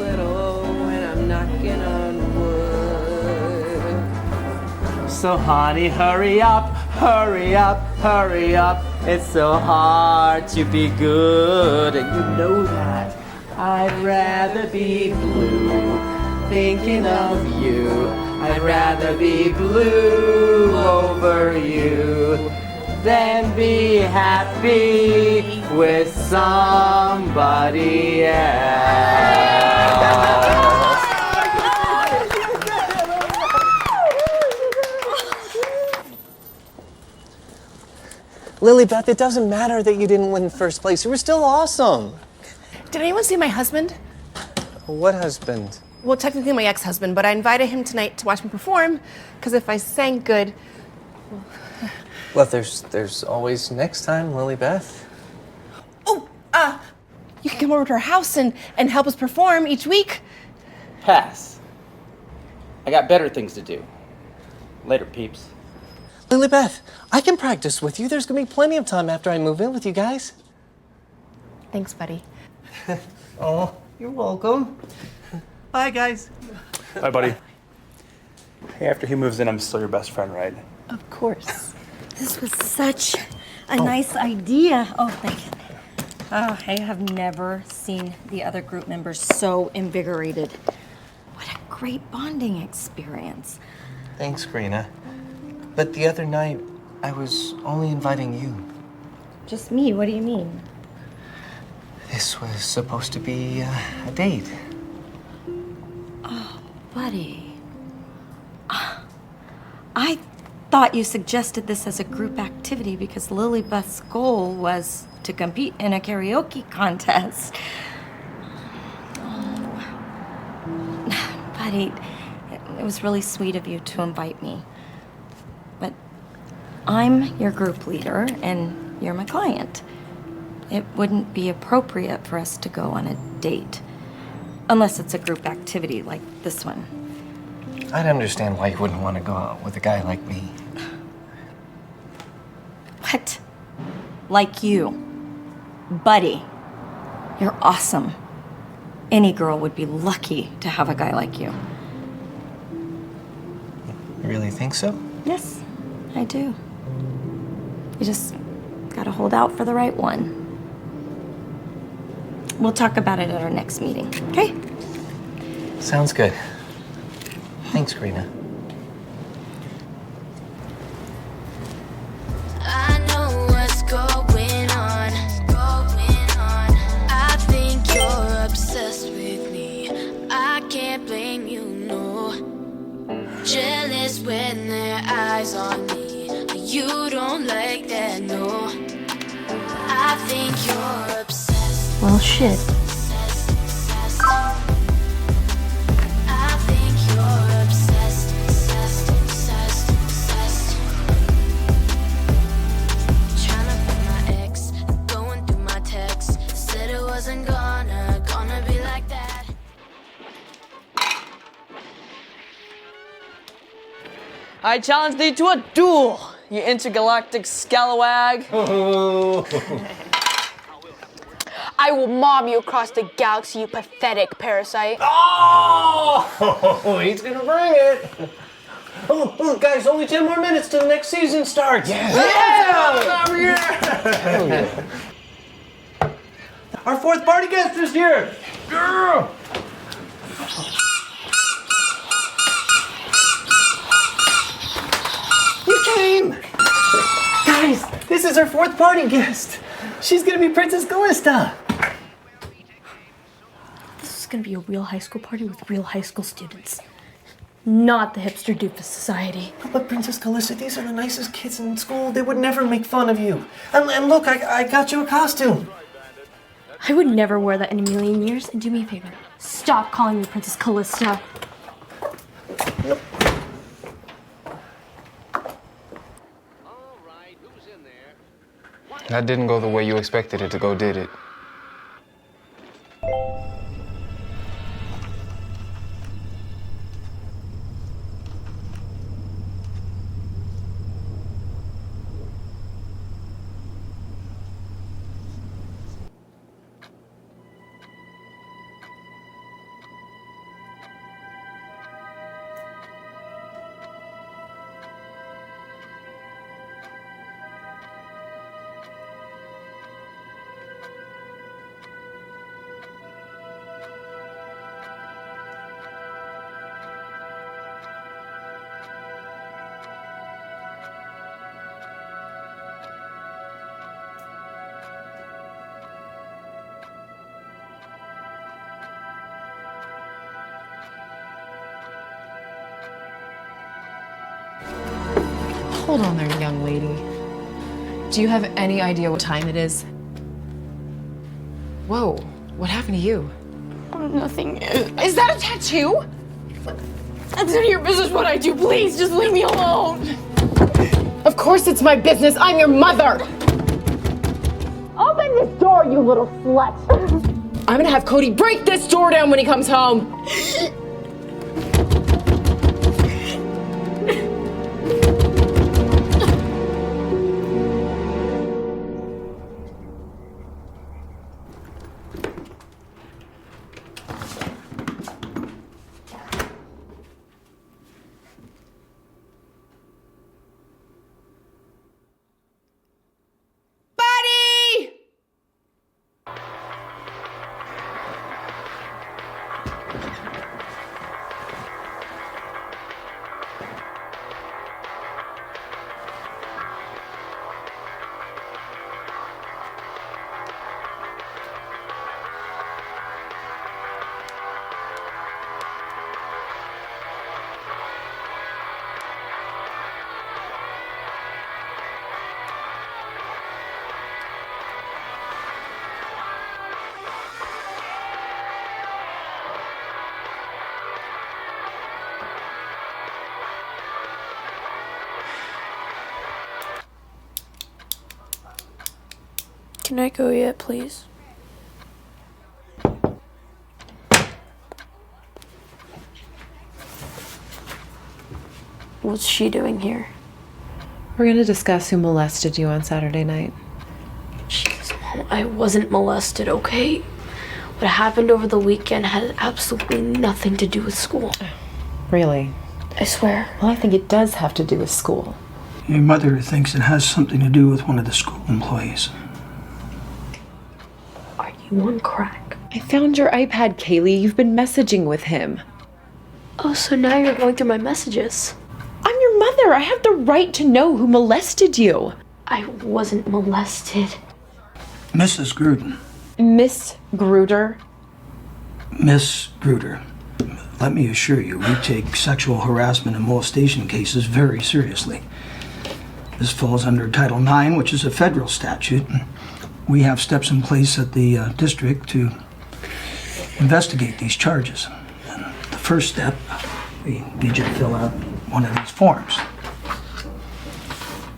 so honey, hurry up, hurry up, hurry up. It's so hard to be good, and you know that. I'd rather be blue, thinking of you. I'd rather be blue over you than be happy with somebody else.
Lily Beth, it doesn't matter that you didn't win first place. You were still awesome.
Did anyone see my husband?
What husband?
Well, technically my ex-husband, but I invited him tonight to watch me perform, because if I sang good...
Well, there's always next time, Lily Beth.
You can come over to our house and help us perform each week.
Pass. I got better things to do. Later, peeps.
Lily Beth, I can practice with you. There's gonna be plenty of time after I move in with you guys.
Thanks, buddy.
Oh, you're welcome. Bye, guys.
Bye, buddy. Hey, after he moves in, I'm still your best friend, right?
Of course. This was such a nice idea. Oh, thank you. Oh, I have never seen the other group members so invigorated. What a great bonding experience.
Thanks, Karina. But the other night, I was only inviting you.
Just me? What do you mean?
This was supposed to be a date.
Oh, buddy. I thought you suggested this as a group activity because Lily Beth's goal was to compete in a karaoke contest. Oh. Buddy, it was really sweet of you to invite me. But I'm your group leader and you're my client. It wouldn't be appropriate for us to go on a date. Unless it's a group activity like this one.
I'd understand why you wouldn't want to go out with a guy like me.
What? Like you. Buddy. You're awesome. Any girl would be lucky to have a guy like you.
You really think so?
Yes, I do. You just gotta hold out for the right one. We'll talk about it at our next meeting, okay?
Sounds good. Thanks, Karina.
I know what's going on. I think you're obsessed with me. I can't blame you, no. Jealous when their eyes on me. You don't like that, no. I think you're obsessed.
Well, shit.
I challenge thee to a duel, you intergalactic scalawag.
I will mob you across the galaxy, you pathetic parasite.
Oh, he's gonna bring it. Oh, guys, only 10 more minutes till the next season starts.
Yeah.
Our fourth party guest is here.
Girl.
You came! Guys, this is our fourth party guest. She's gonna be Princess Callista.
This is gonna be a real high school party with real high school students. Not the hipster doofus society.
But Princess Callista, these are the nicest kids in school. They would never make fun of you. And look, I got you a costume.
I would never wear that in a million years. And do me a favor, stop calling me Princess Callista.
That didn't go the way you expected it to go, did it?
Hold on there, young lady. Do you have any idea what time it is? Whoa, what happened to you?
Nothing. Is that a tattoo? It's none of your business what I do. Please, just leave me alone.
Of course it's my business. I'm your mother.
Open this door, you little slut.
I'm gonna have Cody break this door down when he comes home.
Can I go yet, please? What's she doing here?
We're going to discuss who molested you on Saturday night.
Jeez, Mom, I wasn't molested, okay? What happened over the weekend had absolutely nothing to do with school.
Really?
I swear.
Well, I think it does have to do with school.
Your mother thinks it has something to do with one of the school employees.
Are you on crack?
I found your iPad, Kaylee. You've been messaging with him.
Oh, so now you're going through my messages.
I'm your mother. I have the right to know who molested you.
I wasn't molested.
Mrs. Gruden.
Miss Gruder?
Miss Gruder, let me assure you, we take sexual harassment and molestation cases very seriously. This falls under Title IX, which is a federal statute. We have steps in place at the district to investigate these charges. And the first step, we need you to fill out one of these forms.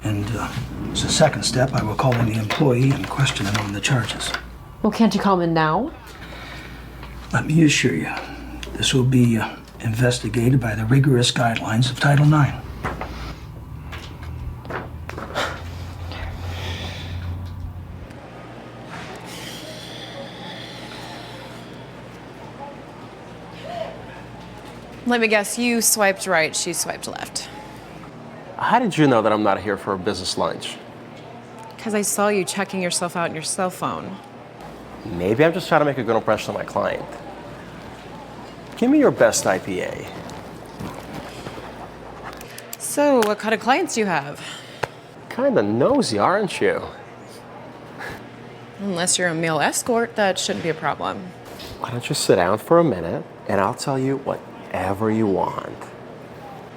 And as a second step, I will call in the employee and question him on the charges.
Well, can't you call him now?
Let me assure you, this will be investigated by the rigorous guidelines of Title IX.
Let me guess, you swiped right, she swiped left.
How did you know that I'm not here for a business lunch?
Because I saw you checking yourself out on your cell phone.
Maybe I'm just trying to make a good impression on my client. Give me your best IPA.
So, what kind of clients do you have?
Kinda nosy, aren't you?
Unless you're a male escort, that shouldn't be a problem.
Why don't you sit down for a minute and I'll tell you whatever you want.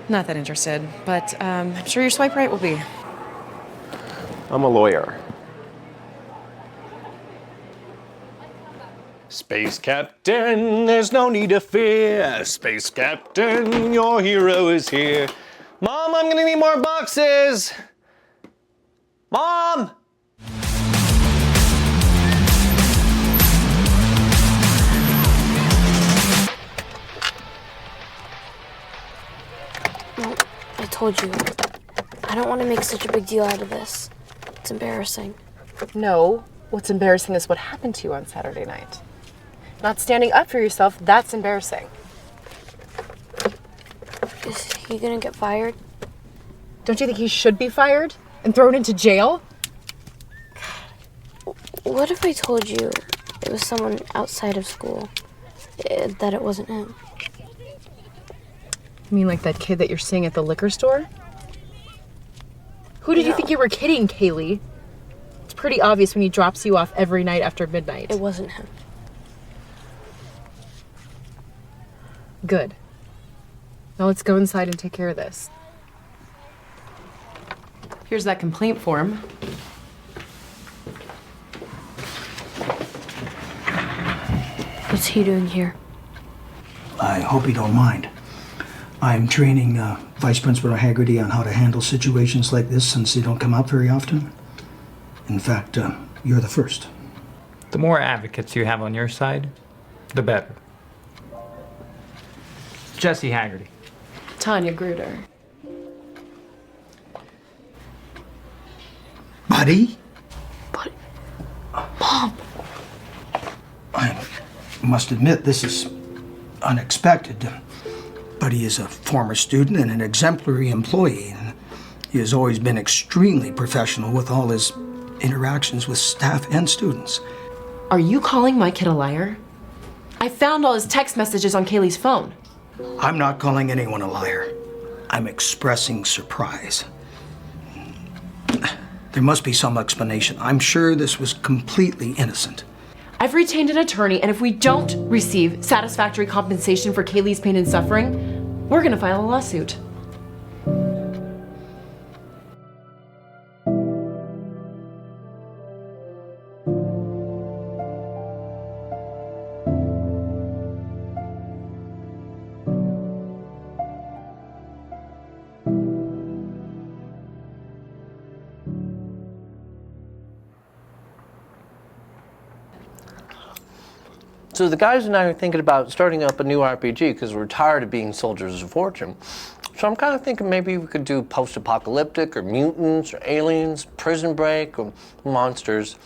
Not that interested, but I'm sure your swipe right will be.
I'm a lawyer.
Space Captain, there's no need to fear. Space Captain, your hero is here. Mom, I'm gonna need more boxes. Mom!
Well, I told you. I don't want to make such a big deal out of this. It's embarrassing.
No, what's embarrassing is what happened to you on Saturday night. Not standing up for yourself, that's embarrassing.
Is he gonna get fired?
Don't you think he should be fired and thrown into jail?
What if I told you it was someone outside of school? That it wasn't him?
You mean like that kid that you're seeing at the liquor store? Who did you think you were kidding, Kaylee? It's pretty obvious when he drops you off every night after midnight.
It wasn't him.
Good. Now let's go inside and take care of this. Here's that complaint form.
What's he doing here?
I hope you don't mind. I'm training Vice Principal Haggerty on how to handle situations like this since they don't come up very often. In fact, you're the first.
The more advocates you have on your side, the better. Jesse Haggerty.
Tanya Gruder.
Buddy?
Mom!
I must admit, this is unexpected. Buddy is a former student and an exemplary employee. And he has always been extremely professional with all his interactions with staff and students.
Are you calling my kid a liar? I found all his text messages on Kaylee's phone.
I'm not calling anyone a liar. I'm expressing surprise. There must be some explanation. I'm sure this was completely innocent.
I've retained an attorney, and if we don't receive satisfactory compensation for Kaylee's pain and suffering, we're gonna file a lawsuit.
So the guys and I are thinking about starting up a new RPG because we're tired of being soldiers of fortune. So I'm kind of thinking maybe we could do post-apocalyptic or mutants or aliens, prison break or monsters.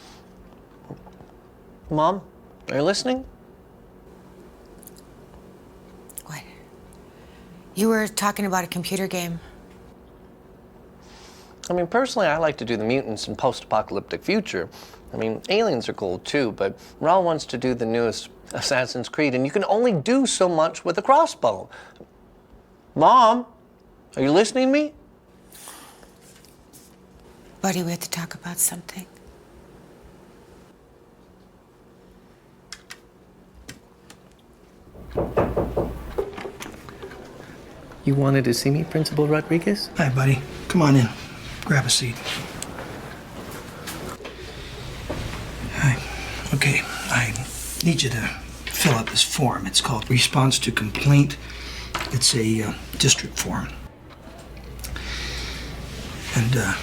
Mom, are you listening?
What? You were talking about a computer game.
I mean, personally, I like to do the mutants in post-apocalyptic future. I mean, aliens are cool too, but Raul wants to do the newest Assassin's Creed, and you can only do so much with a crossbow. Mom, are you listening to me?
Buddy, we have to talk about something.
You wanted to see me, Principal Rodriguez?
Hi, buddy. Come on in. Grab a seat. Hi. Okay, I need you to fill out this form. It's called Response to Complaint. It's a district form. And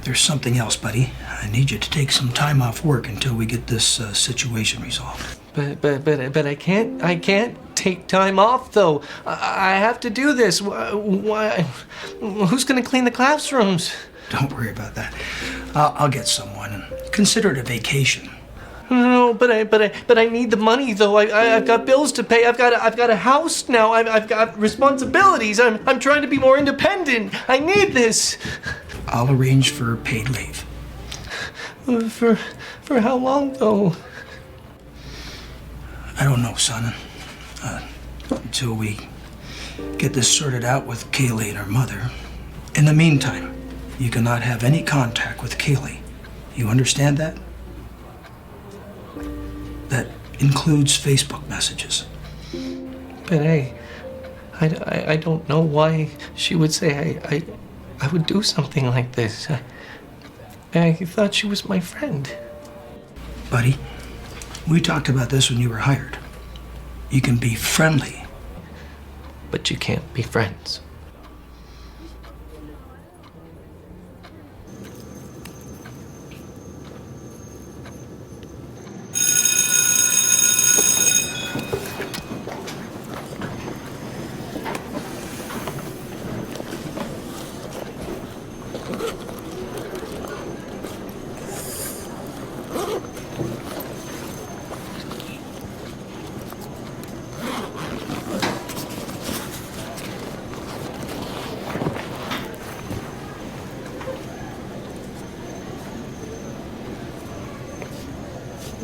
there's something else, buddy. I need you to take some time off work until we get this situation resolved.
But I can't take time off though. I have to do this. Why? Who's gonna clean the classrooms?
Don't worry about that. I'll get someone and consider it a vacation.
No, but I need the money though. I've got bills to pay. I've got a house now. I've got responsibilities. I'm trying to be more independent. I need this.
I'll arrange for paid leave.
For how long though?
I don't know, son. Until we get this sorted out with Kaylee and her mother. In the meantime, you cannot have any contact with Kaylee. You understand that? That includes Facebook messages.
But I don't know why she would say I would do something like this. I thought she was my friend.
Buddy, we talked about this when you were hired. You can be friendly.
But you can't be friends.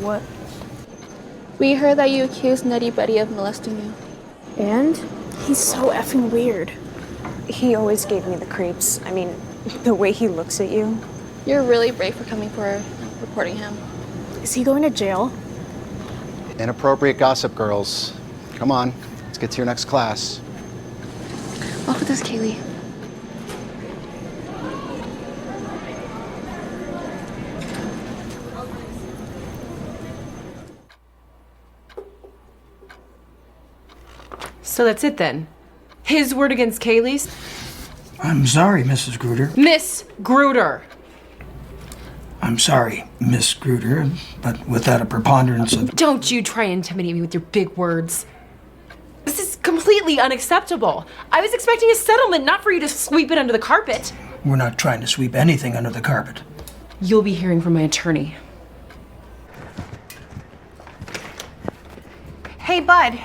What? We heard that you accused Nutty Buddy of molesting you.
And? He's so effing weird. He always gave me the creeps. I mean, the way he looks at you.
You're really brave for coming forward and reporting him.
Is he going to jail?
Inappropriate gossip, girls. Come on, let's get to your next class.
Walk with us, Kaylee.
So that's it then. His word against Kaylee's?
I'm sorry, Mrs. Gruder.
Miss Gruder!
I'm sorry, Miss Gruder, but without a preponderance of...
Don't you try and intimidate me with your big words. This is completely unacceptable. I was expecting a settlement, not for you to sweep it under the carpet.
We're not trying to sweep anything under the carpet.
You'll be hearing from my attorney.
Hey, Bud.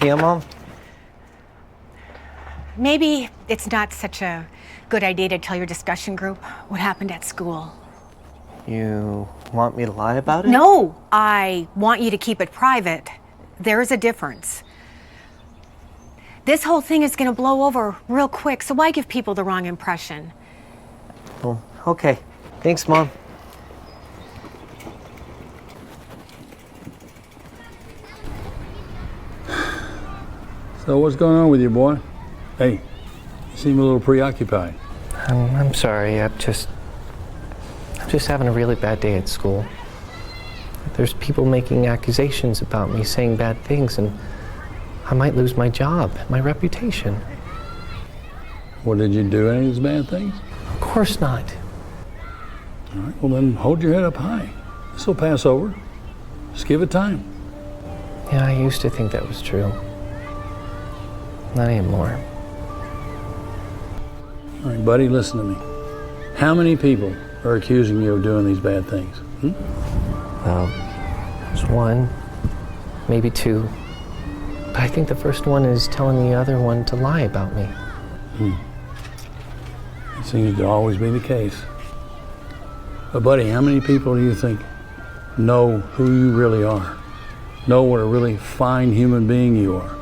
Yeah, Mom?
Maybe it's not such a good idea to tell your discussion group what happened at school.
You want me to lie about it?
No, I want you to keep it private. There is a difference. This whole thing is going to blow over real quick, so why give people the wrong impression?
Oh, okay. Thanks, Mom.
So what's going on with you, boy? Hey, you seem a little preoccupied.
I'm sorry. I'm just having a really bad day at school. There's people making accusations about me, saying bad things, and I might lose my job, my reputation.
What, did you do any of these bad things?
Of course not.
All right, well then hold your head up high. This will pass over. Just give it time.
Yeah, I used to think that was true. Not anymore.
All right, buddy, listen to me. How many people are accusing you of doing these bad things?
Well, there's one, maybe two. But I think the first one is telling the other one to lie about me.
It seems to always be the case. But buddy, how many people do you think know who you really are? Know what a really fine human being you are?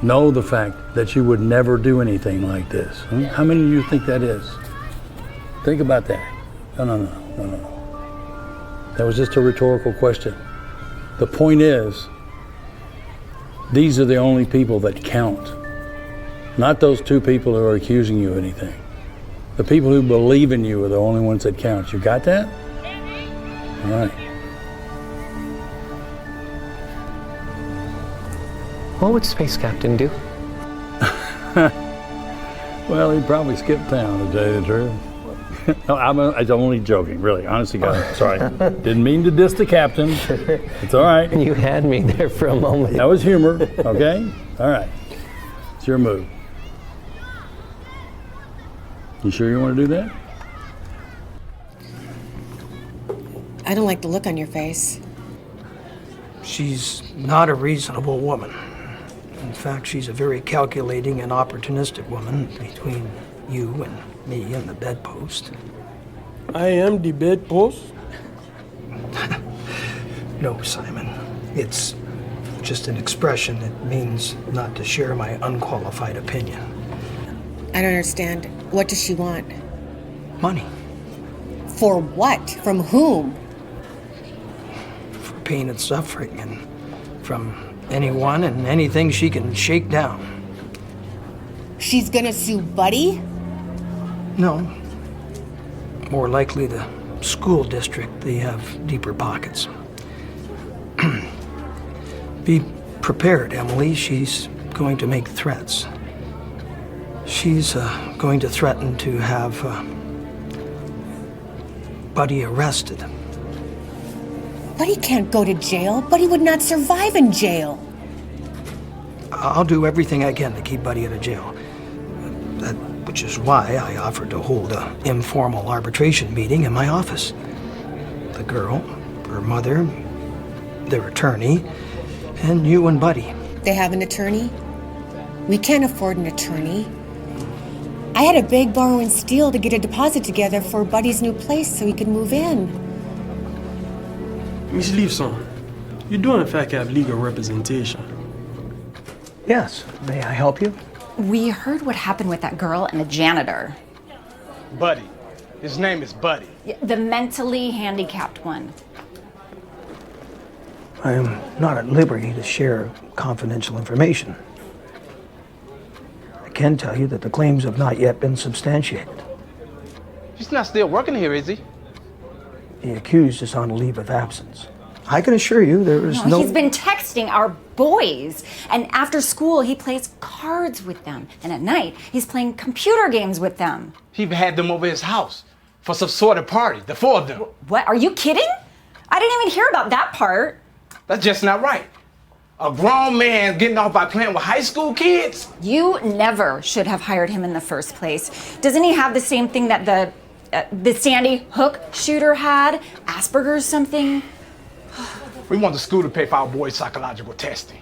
Know the fact that you would never do anything like this? How many do you think that is? Think about that. No. That was just a rhetorical question. The point is, these are the only people that count. Not those two people who are accusing you of anything. The people who believe in you are the only ones that count. You got that? All right.
What would Space Captain do?
Well, he'd probably skip town, to tell you the truth. No, I'm only joking, really. Honestly, God, sorry. Didn't mean to diss the captain. It's all right.
You had me there for a moment.
That was humor, okay? All right. It's your move. You sure you want to do that?
I don't like the look on your face.
She's not a reasonable woman. In fact, she's a very calculating and opportunistic woman between you and me and the bedpost.
I am the bedpost?
No, Simon. It's just an expression that means not to share my unqualified opinion.
I don't understand. What does she want?
Money.
For what? From whom?
For pain and suffering, and from anyone and anything she can shake down.
She's gonna sue Buddy?
No. More likely the school district. They have deeper pockets. Be prepared, Emily. She's going to make threats. She's going to threaten to have Buddy arrested.
Buddy can't go to jail. Buddy would not survive in jail.
I'll do everything I can to keep Buddy out of jail. Which is why I offered to hold an informal arbitration meeting in my office. The girl, her mother, their attorney, and you and Buddy.
They have an attorney? We can't afford an attorney. I had to beg, borrow, and steal to get a deposit together for Buddy's new place so he could move in.
Miss Leifson, you do in fact have legal representation.
Yes. May I help you?
We heard what happened with that girl and the janitor.
Buddy. His name is Buddy.
The mentally handicapped one.
I am not at liberty to share confidential information. I can tell you that the claims have not yet been substantiated.
He's not still working here, is he?
The accused is on a leave of absence. I can assure you there is no...
He's been texting our boys, and after school he plays cards with them, and at night he's playing computer games with them.
He even had them over his house for some sort of party, the four of them.
What? Are you kidding? I didn't even hear about that part.
That's just not right. A grown man getting off by playing with high school kids?
You never should have hired him in the first place. Doesn't he have the same thing that the Sandy Hook shooter had? Asperger's something?
We want the school to pay for our boy's psychological testing.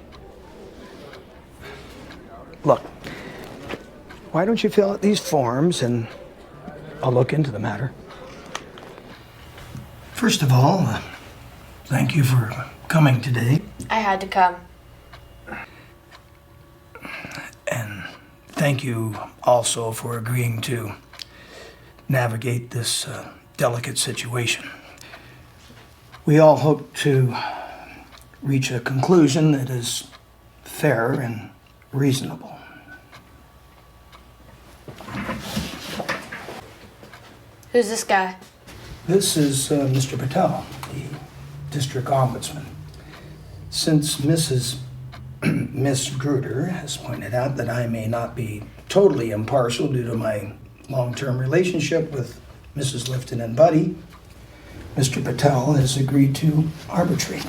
Look, why don't you fill out these forms and I'll look into the matter. First of all, thank you for coming today.
I had to come.
And thank you also for agreeing to navigate this delicate situation. We all hope to reach a conclusion that is fair and reasonable.
Who's this guy?
This is Mr. Patel, the district ombudsman. Since Miss Gruder has pointed out that I may not be totally impartial due to my long-term relationship with Mrs. Lifton and Buddy, Mr. Patel has agreed to arbitrate.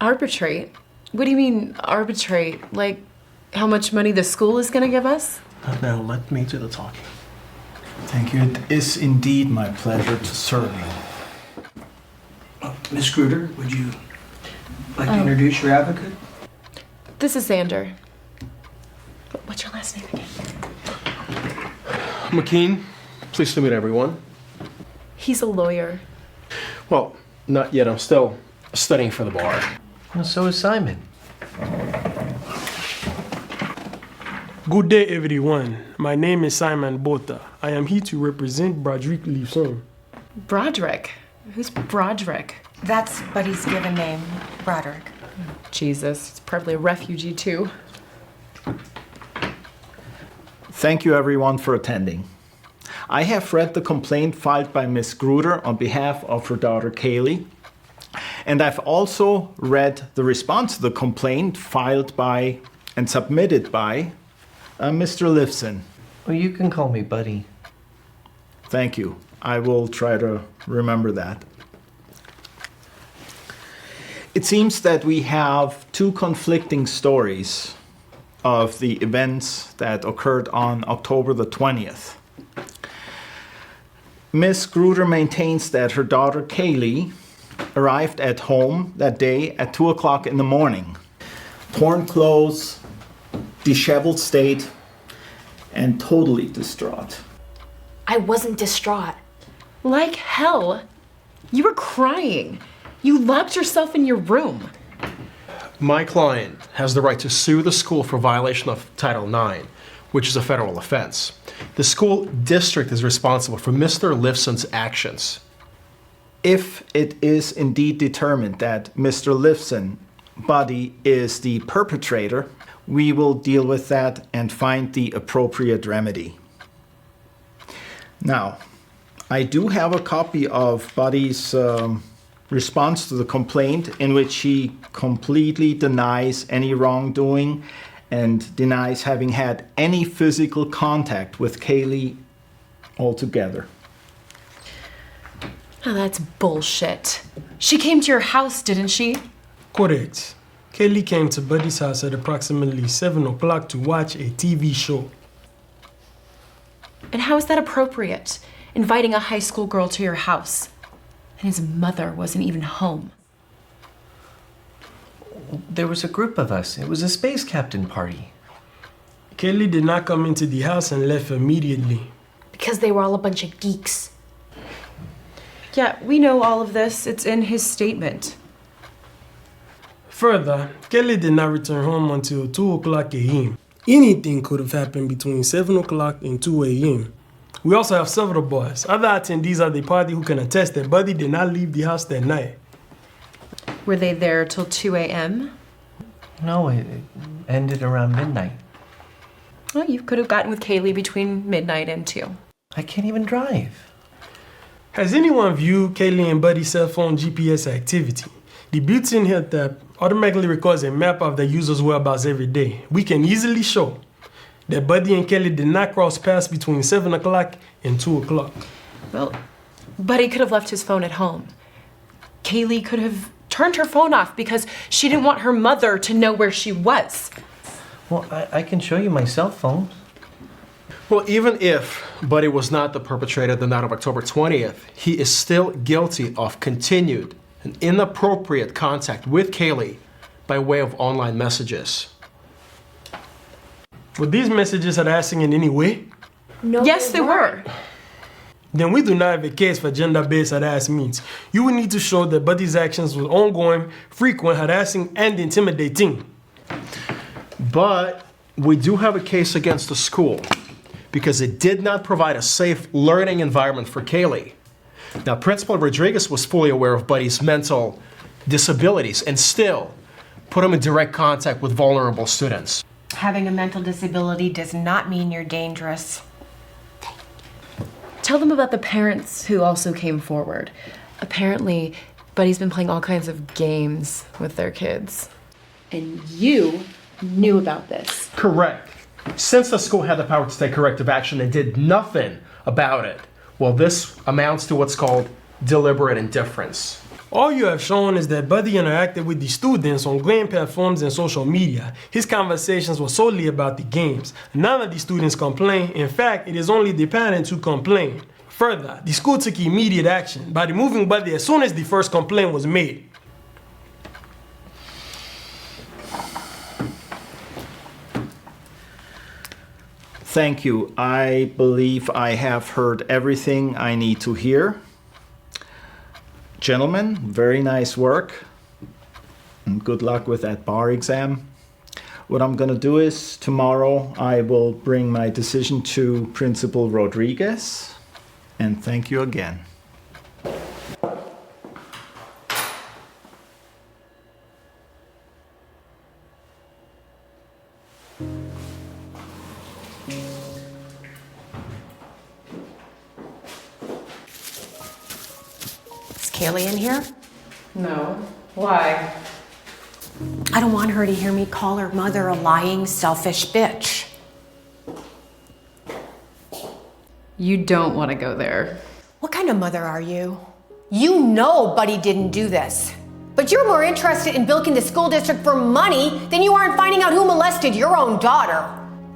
Arbitrate? What do you mean, arbitrate? Like, how much money the school is gonna give us?
Now let me do the talking. Thank you. It is indeed my pleasure to serve you.
Miss Gruder, would you like to introduce your advocate?
This is Xander. What's your last name again?
McKean, pleased to meet everyone.
He's a lawyer.
Well, not yet. I'm still studying for the bar.
Well, so is Simon.
Good day, everyone. My name is Simon Bota. I am here to represent Broderick Leifson.
Broderick? Who's Broderick?
That's Buddy's given name, Broderick.
Jesus, he's probably a refugee too.
Thank you everyone for attending. I have read the complaint filed by Ms. Gruder on behalf of her daughter Kaylee, and I've also read the response to the complaint filed by and submitted by Mr. Lifson.
Well, you can call me Buddy.
Thank you. I will try to remember that. It seems that we have two conflicting stories of the events that occurred on October the 20th. Ms. Gruder maintains that her daughter Kaylee arrived at home that day at 2 o'clock in the morning. Torn clothes, disheveled state, and totally distraught.
I wasn't distraught.
Like hell. You were crying. You locked yourself in your room.
My client has the right to sue the school for violation of Title IX, which is a federal offense. The school district is responsible for Mr. Lifson's actions.
If it is indeed determined that Mr. Lifson, Buddy, is the perpetrator, we will deal with that and find the appropriate remedy. Now, I do have a copy of Buddy's response to the complaint in which he completely denies any wrongdoing and denies having had any physical contact with Kaylee altogether.
Oh, that's bullshit. She came to your house, didn't she?
Correct. Kaylee came to Buddy's house at approximately 7 o'clock to watch a TV show.
And how is that appropriate? Inviting a high school girl to your house. And his mother wasn't even home.
There was a group of us. It was a space captain party.
Kaylee did not come into the house and left immediately.
Because they were all a bunch of geeks.
Yeah, we know all of this. It's in his statement.
Further, Kelly did not return home until 2 o'clock a.m. Anything could have happened between 7 o'clock and 2 a.m. We also have several boys, other attendees at the party, who can attest that Buddy did not leave the house that night.
Were they there till 2 a.m.?
No, it ended around midnight.
Well, you could have gotten with Kaylee between midnight and 2.
I can't even drive.
Has anyone viewed Kaylee and Buddy's cell phone GPS activity? The built-in health app automatically records a map of the user's whereabouts every day. We can easily show that Buddy and Kelly did not cross paths between 7 o'clock and 2 o'clock.
Well, Buddy could have left his phone at home. Kaylee could have turned her phone off because she didn't want her mother to know where she was.
Well, I can show you my cell phone.
Well, even if Buddy was not the perpetrator the night of October 20th, he is still guilty of continued and inappropriate contact with Kaylee by way of online messages.
Were these messages harassing in any way?
No, yes, they were.
Then we do not have a case for gender-based harassment. You will need to show that Buddy's actions were ongoing, frequent, harassing, and intimidating.
But we do have a case against the school because it did not provide a safe learning environment for Kaylee. Now, Principal Rodriguez was fully aware of Buddy's mental disabilities and still put him in direct contact with vulnerable students.
Having a mental disability does not mean you're dangerous.
Tell them about the parents who also came forward. Apparently, Buddy's been playing all kinds of games with their kids.
And you knew about this.
Correct. Since the school had the power to take corrective action and did nothing about it, well, this amounts to what's called deliberate indifference.
All you have shown is that Buddy interacted with the students on game platforms and social media. His conversations were solely about the games. None of the students complained. In fact, it is only the parents who complain. Further, the school took immediate action by removing Buddy as soon as the first complaint was made.
Thank you. I believe I have heard everything I need to hear. Gentlemen, very nice work. And good luck with that bar exam. What I'm going to do is tomorrow I will bring my decision to Principal Rodriguez. And thank you again.
Kaylee in here?
No. Why?
I don't want her to hear me call her mother a lying, selfish bitch.
You don't want to go there.
What kind of mother are you? You know Buddy didn't do this. But you're more interested in bilking the school district for money than you are in finding out who molested your own daughter.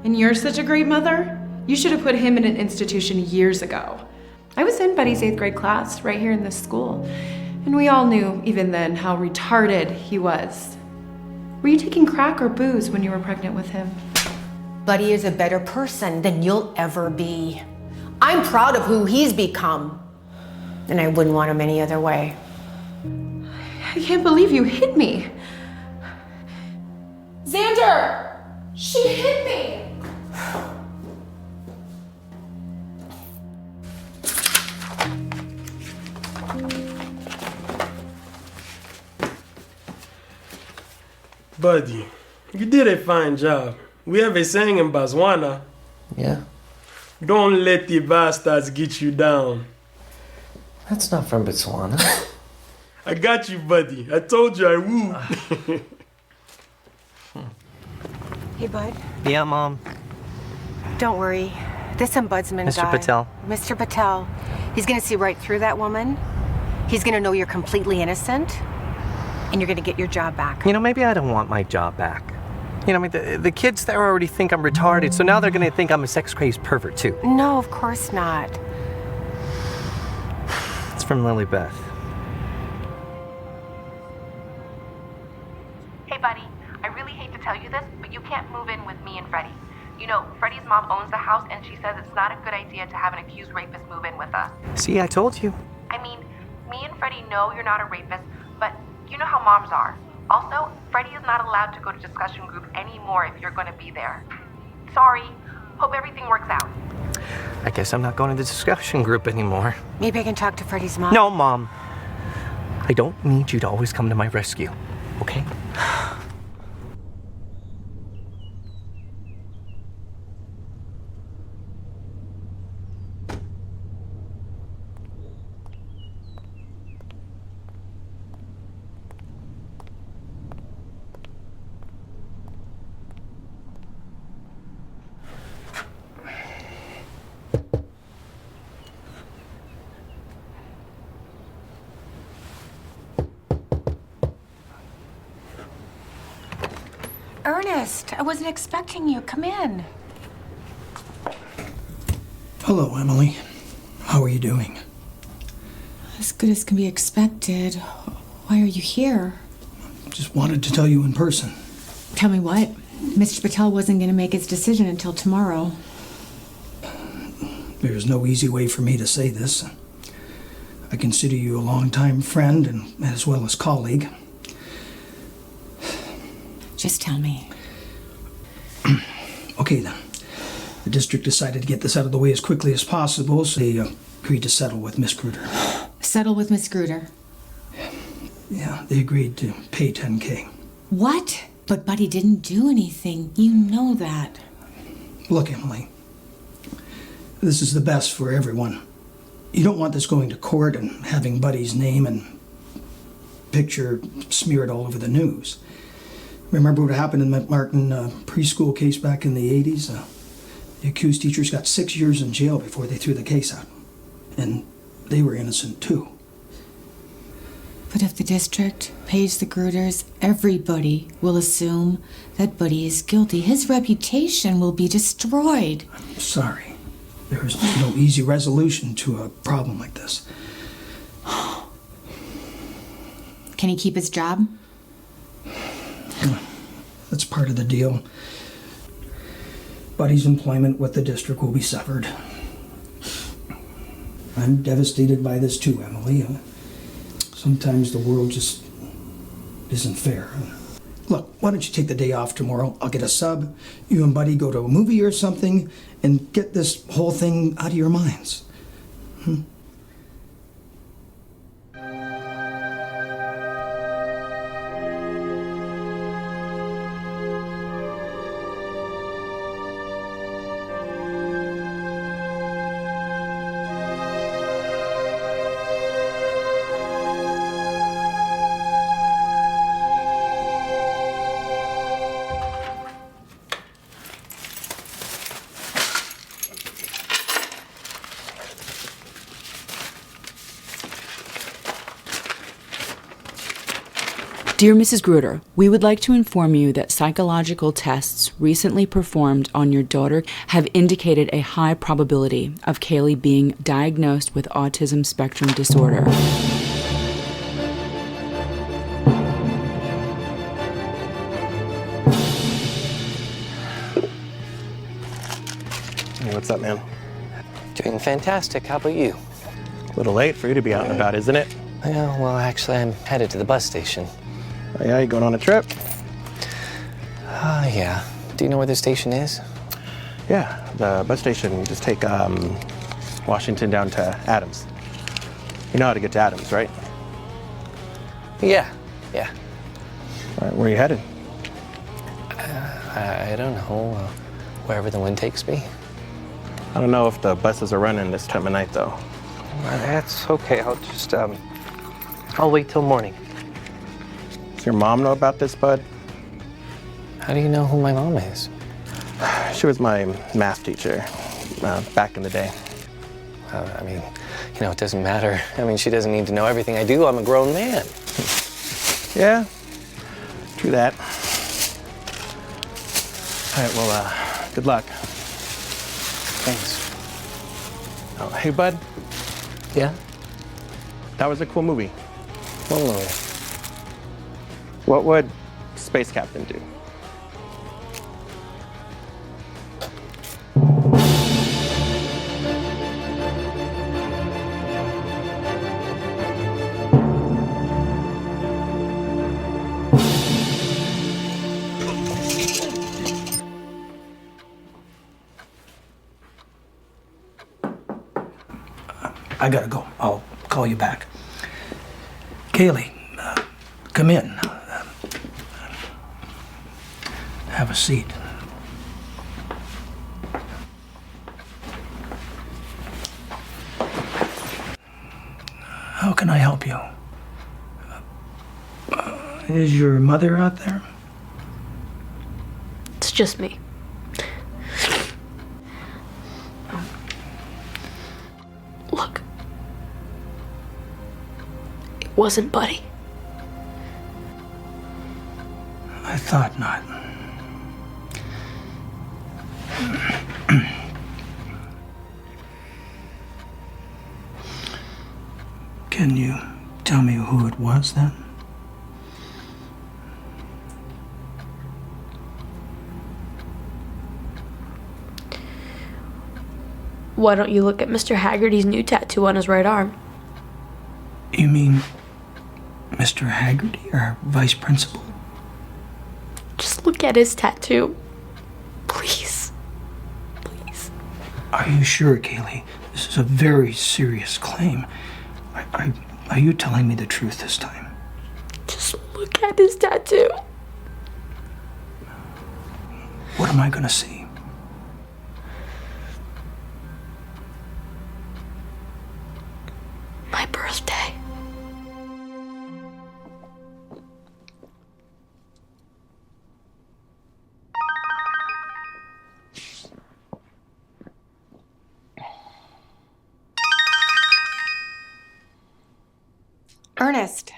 And you're such a great mother? You should have put him in an institution years ago. I was in Buddy's 8th grade class right here in this school, and we all knew, even then, how retarded he was. Were you taking crack or booze when you were pregnant with him?
Buddy is a better person than you'll ever be. I'm proud of who he's become, and I wouldn't want him any other way.
I can't believe you hit me.
Xander! She hit me!
Buddy, you did a fine job. We have a saying in Botswana.
Yeah?
Don't let the bastards get you down.
That's not from Botswana.
I got you, buddy. I told you I would.
Hey, Bud.
Yeah, Mom.
Don't worry. This ombudsman
Mr.
guy.
Patel.
Mr. Patel. He's gonna see right through that woman. He's gonna know you're completely innocent. And you're gonna get your job back.
You know, maybe I don't want my job back. You know, I mean, the kids there already think I'm retarded, so now they're gonna think I'm a sex-crazed pervert, too.
No, of course not.
It's from Lily Beth.
Hey, buddy, I really hate to tell you this, but you can't move in with me and Freddie. You know, Freddie's mom owns the house, and she says it's not a good idea to have an accused rapist move in with us.
See, I told you.
I mean, me and Freddie know you're not a rapist, but you know how moms are. Also, Freddie is not allowed to go to discussion group anymore if you're going to be there. Sorry. Hope everything works out.
I guess I'm not going to the discussion group anymore.
Maybe I can talk to Freddie's mom.
No, Mom. I don't need you to always come to my rescue, okay?
Ernest, I wasn't expecting you. Come in.
Hello, Emily. How are you doing?
As good as can be expected. Why are you here?
Just wanted to tell you in person.
Tell me what? Mr. Patel wasn't going to make his decision until tomorrow.
There's no easy way for me to say this. I consider you a longtime friend and as well as colleague.
Just tell me.
Okay then. The district decided to get this out of the way as quickly as possible, so they agreed to settle with Miss Gruder.
Settle with Miss Gruder.
Yeah, they agreed to pay $10,000.
What? But Buddy didn't do anything. You know that.
Look, Emily. This is the best for everyone. You don't want this going to court and having Buddy's name and picture smeared all over the news. Remember what happened in the Martin preschool case back in the 80s? The accused teachers got 6 years in jail before they threw the case out. And they were innocent too.
But if the district pays the Gruders, everybody will assume that Buddy is guilty. His reputation will be destroyed.
I'm sorry. There is no easy resolution to a problem like this.
Can he keep his job?
That's part of the deal. Buddy's employment with the district will be severed. I'm devastated by this too, Emily. Sometimes the world just isn't fair. Look, why don't you take the day off tomorrow? I'll get a sub. You and Buddy go to a movie or something and get this whole thing out of your minds.
Dear Mrs. Gruder, we would like to inform you that psychological tests recently performed on your daughter have indicated a high probability of Kaylee being diagnosed with autism spectrum disorder.
Hey, what's up, man? Doing fantastic. How about you? A little late for you to be out and about, isn't it? Yeah, well, actually, I'm headed to the bus station. Oh, yeah? You going on a trip? Yeah. Do you know where the station is? Yeah, the bus station. You just take Washington down to Adams. You know how to get to Adams, right? Yeah. All right, where are you headed? I don't know. Wherever the wind takes me. I don't know if the buses are running this time of night, though. That's okay. I'll wait till morning. Does your mom know about this, bud? How do you know who my mom is? She was my math teacher back in the day. It doesn't matter. She doesn't need to know everything I do. I'm a grown man. Yeah, true that. All right, well, good luck. Thanks. Oh, hey, bud. Yeah? That was a cool movie. What movie? What would Space Captain do?
I gotta go. I'll call you back. Kaylee, come in. Have a seat. How can I help you? Is your mother out there?
It's just me. Look. It wasn't Buddy.
I thought not. was then?
Why don't you look at Mr. Haggerty's new tattoo on his right arm?
You mean Mr. Haggerty, our vice principal?
Just look at his tattoo. Please. Please.
Are you sure, Kaylee? This is a very serious claim. Are you telling me the truth this time?
Just look at his tattoo.
What am I gonna see?
My birthday.
Ernest.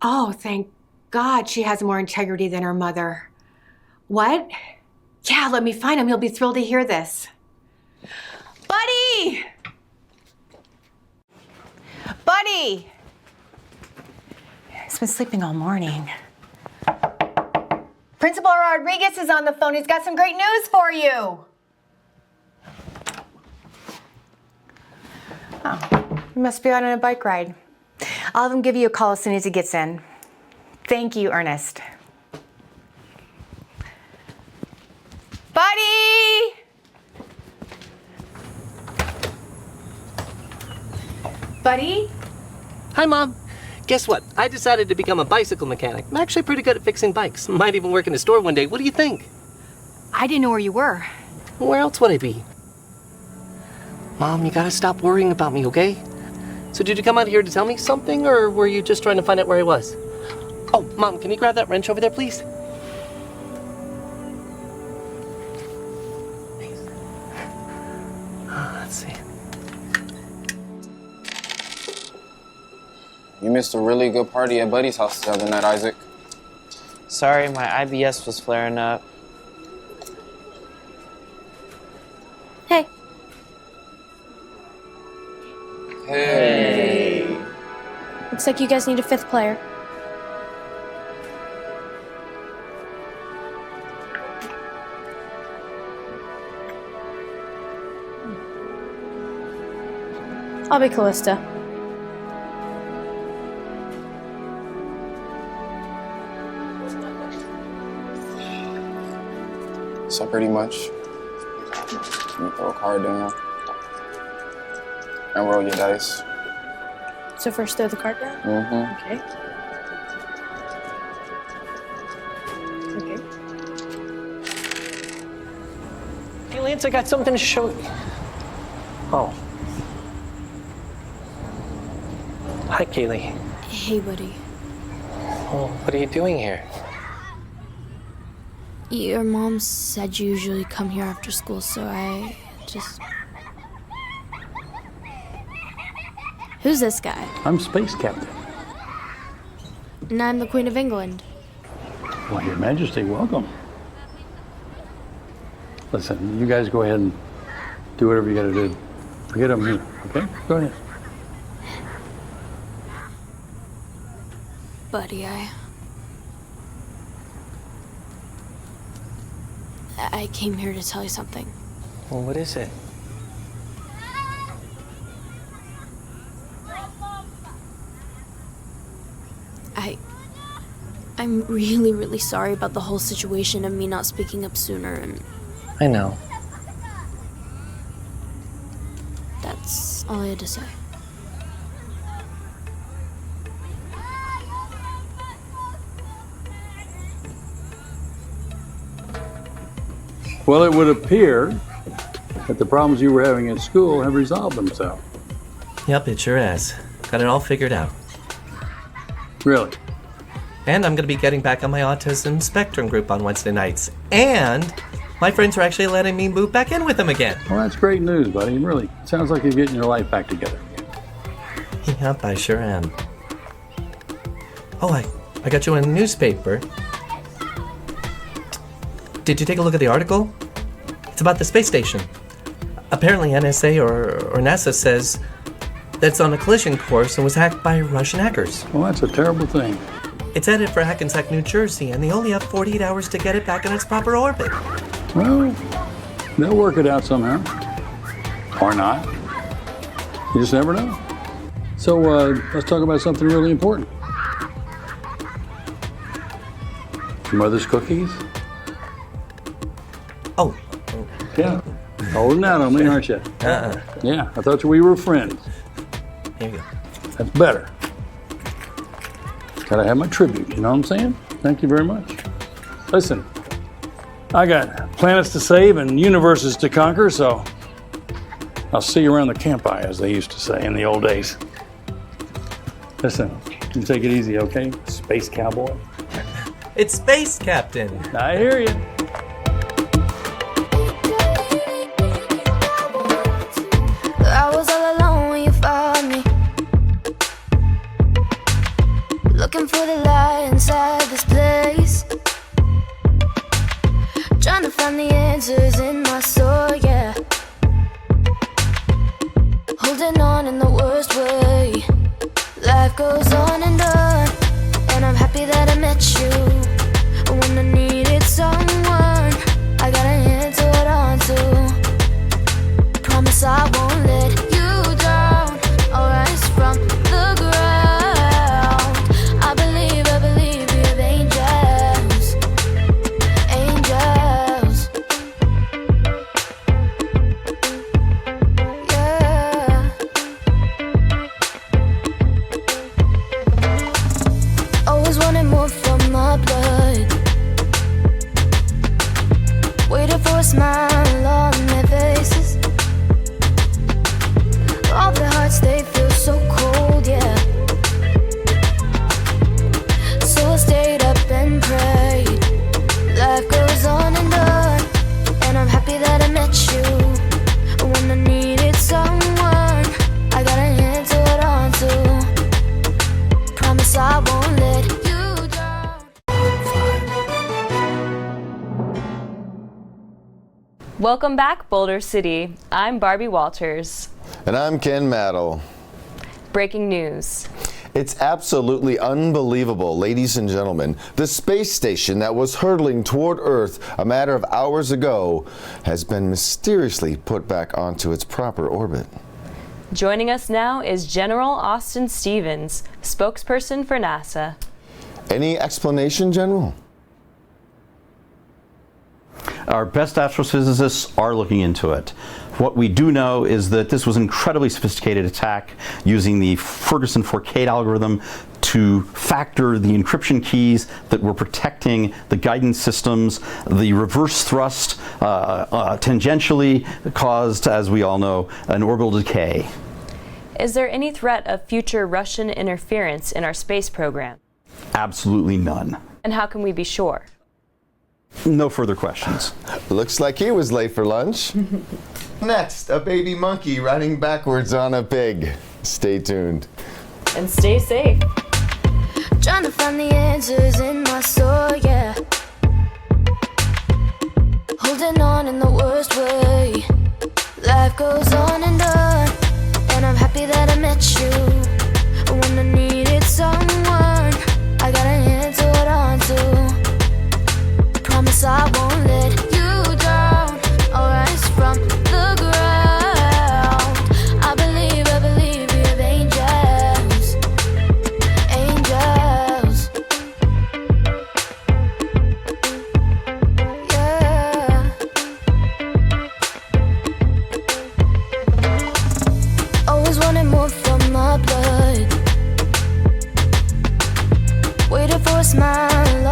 Oh, thank God she has more integrity than her mother. What? Yeah, let me find him. He'll be thrilled to hear this. Buddy! Buddy! He's been sleeping all morning. Principal Rodriguez is on the phone. He's got some great news for you. Oh, he must be out on a bike ride. I'll have him give you a call as soon as he gets in. Thank you, Ernest. Buddy! Buddy?
Hi, Mom. Guess what? I decided to become a bicycle mechanic. I'm actually pretty good at fixing bikes. Might even work in a store one day. What do you think?
I didn't know where you were.
Where else would I be? Mom, you gotta stop worrying about me, okay? So did you come out here to tell me something, or were you just trying to find out where I was? Oh, Mom, can you grab that wrench over there, please? Let's see.
You missed a really good party at Buddy's house the other night, Isaac.
Sorry, my IBS was flaring up.
Hey.
Hey.
Looks like you guys need a fifth player. I'll be Callista.
So pretty much, you throw a card down and roll your dice.
So first throw the card down?
Mm-hmm.
Okay.
Hey, Lance, I got something to show you. Oh. Hi, Kaylee.
Hey, buddy.
Oh, what are you doing here?
Your mom said you usually come here after school, so I just... Who's this guy?
I'm space captain.
And I'm the Queen of England.
Well, Your Majesty, welcome. Listen, you guys go ahead and do whatever you gotta do. Forget I'm here, okay? Go ahead.
Buddy, I came here to tell you something.
Well, what is it?
I'm really, really sorry about the whole situation and me not speaking up sooner, and
I know.
that's all I had to say.
Well, it would appear that the problems you were having at school have resolved themselves.
Yep, it sure has. Got it all figured out.
Really?
And I'm going to be getting back on my autism spectrum group on Wednesday nights. And my friends are actually letting me move back in with them again.
Well, that's great news, buddy. Really, it sounds like you're getting your life back together.
Yep, I sure am. Oh, I got you in a newspaper. Did you take a look at the article? It's about the space station. Apparently NSA or NASA says that's on a collision course and was hacked by Russian hackers.
Well, that's a terrible thing.
It's headed for Hackensack, New Jersey, and they only have 48 hours to get it back in its proper orbit.
Well, they'll work it out somehow. Or not. You just never know. So let's talk about something really important. Your mother's cookies?
Oh.
Yeah. Holding out on me, aren't you? Yeah, I thought we were friends.
Here you go.
That's better. Gotta have my tribute, you know what I'm saying? Thank you very much. Listen, I got planets to save and universes to conquer, so I'll see you around the campi, as they used to say in the old days. Listen, you take it easy, okay? Space cowboy.
It's Space Captain.
I hear you.
I was all alone when you found me, looking for the light inside this place, trying to find the answers in my soul, yeah. Holding on in the worst way. Life goes on, and I'm happy that I met you. When I needed someone, I got a hand to hold on to. Promise I won't let you down. I'll rise from the ground. I believe we have angels. Angels. Yeah. Always wanted more from my blood. Waited for a smile on their faces. All their hearts, they feel so cold, yeah. So I stayed up and prayed. Life goes on, and I'm happy that I met you. When I needed someone, I got a hand to hold on to. Promise I won't let you down.
Welcome back, Boulder City. I'm Barbie Walters.
And I'm Ken Maddle.
Breaking news.
It's absolutely unbelievable, ladies and gentlemen. The space station that was hurtling toward Earth a matter of hours ago has been mysteriously put back onto its proper orbit.
Joining us now is General Austin Stevens, spokesperson for NASA.
Any explanation, General?
Our best astrophysicists are looking into it. What we do know is that this was an incredibly sophisticated attack using the Ferguson-Forcade algorithm to factor the encryption keys that were protecting the guidance systems. The reverse thrust tangentially caused, as we all know, an orbital decay.
Is there any threat of future Russian interference in our space program?
Absolutely none.
And how can we be sure?
No further questions.
Looks like he was late for lunch. Next, a baby monkey riding backwards on a pig. Stay tuned.
And stay safe.
Trying to find the answers in my soul, yeah. Holding on in the worst way. Life goes on, and I'm happy that I met you. When I needed someone, I got a hand to hold on to. Promise I won't let you down. I'll rise from the ground. I believe we have angels. Angels. Yeah. Always wanted more from my blood. Waited for a smile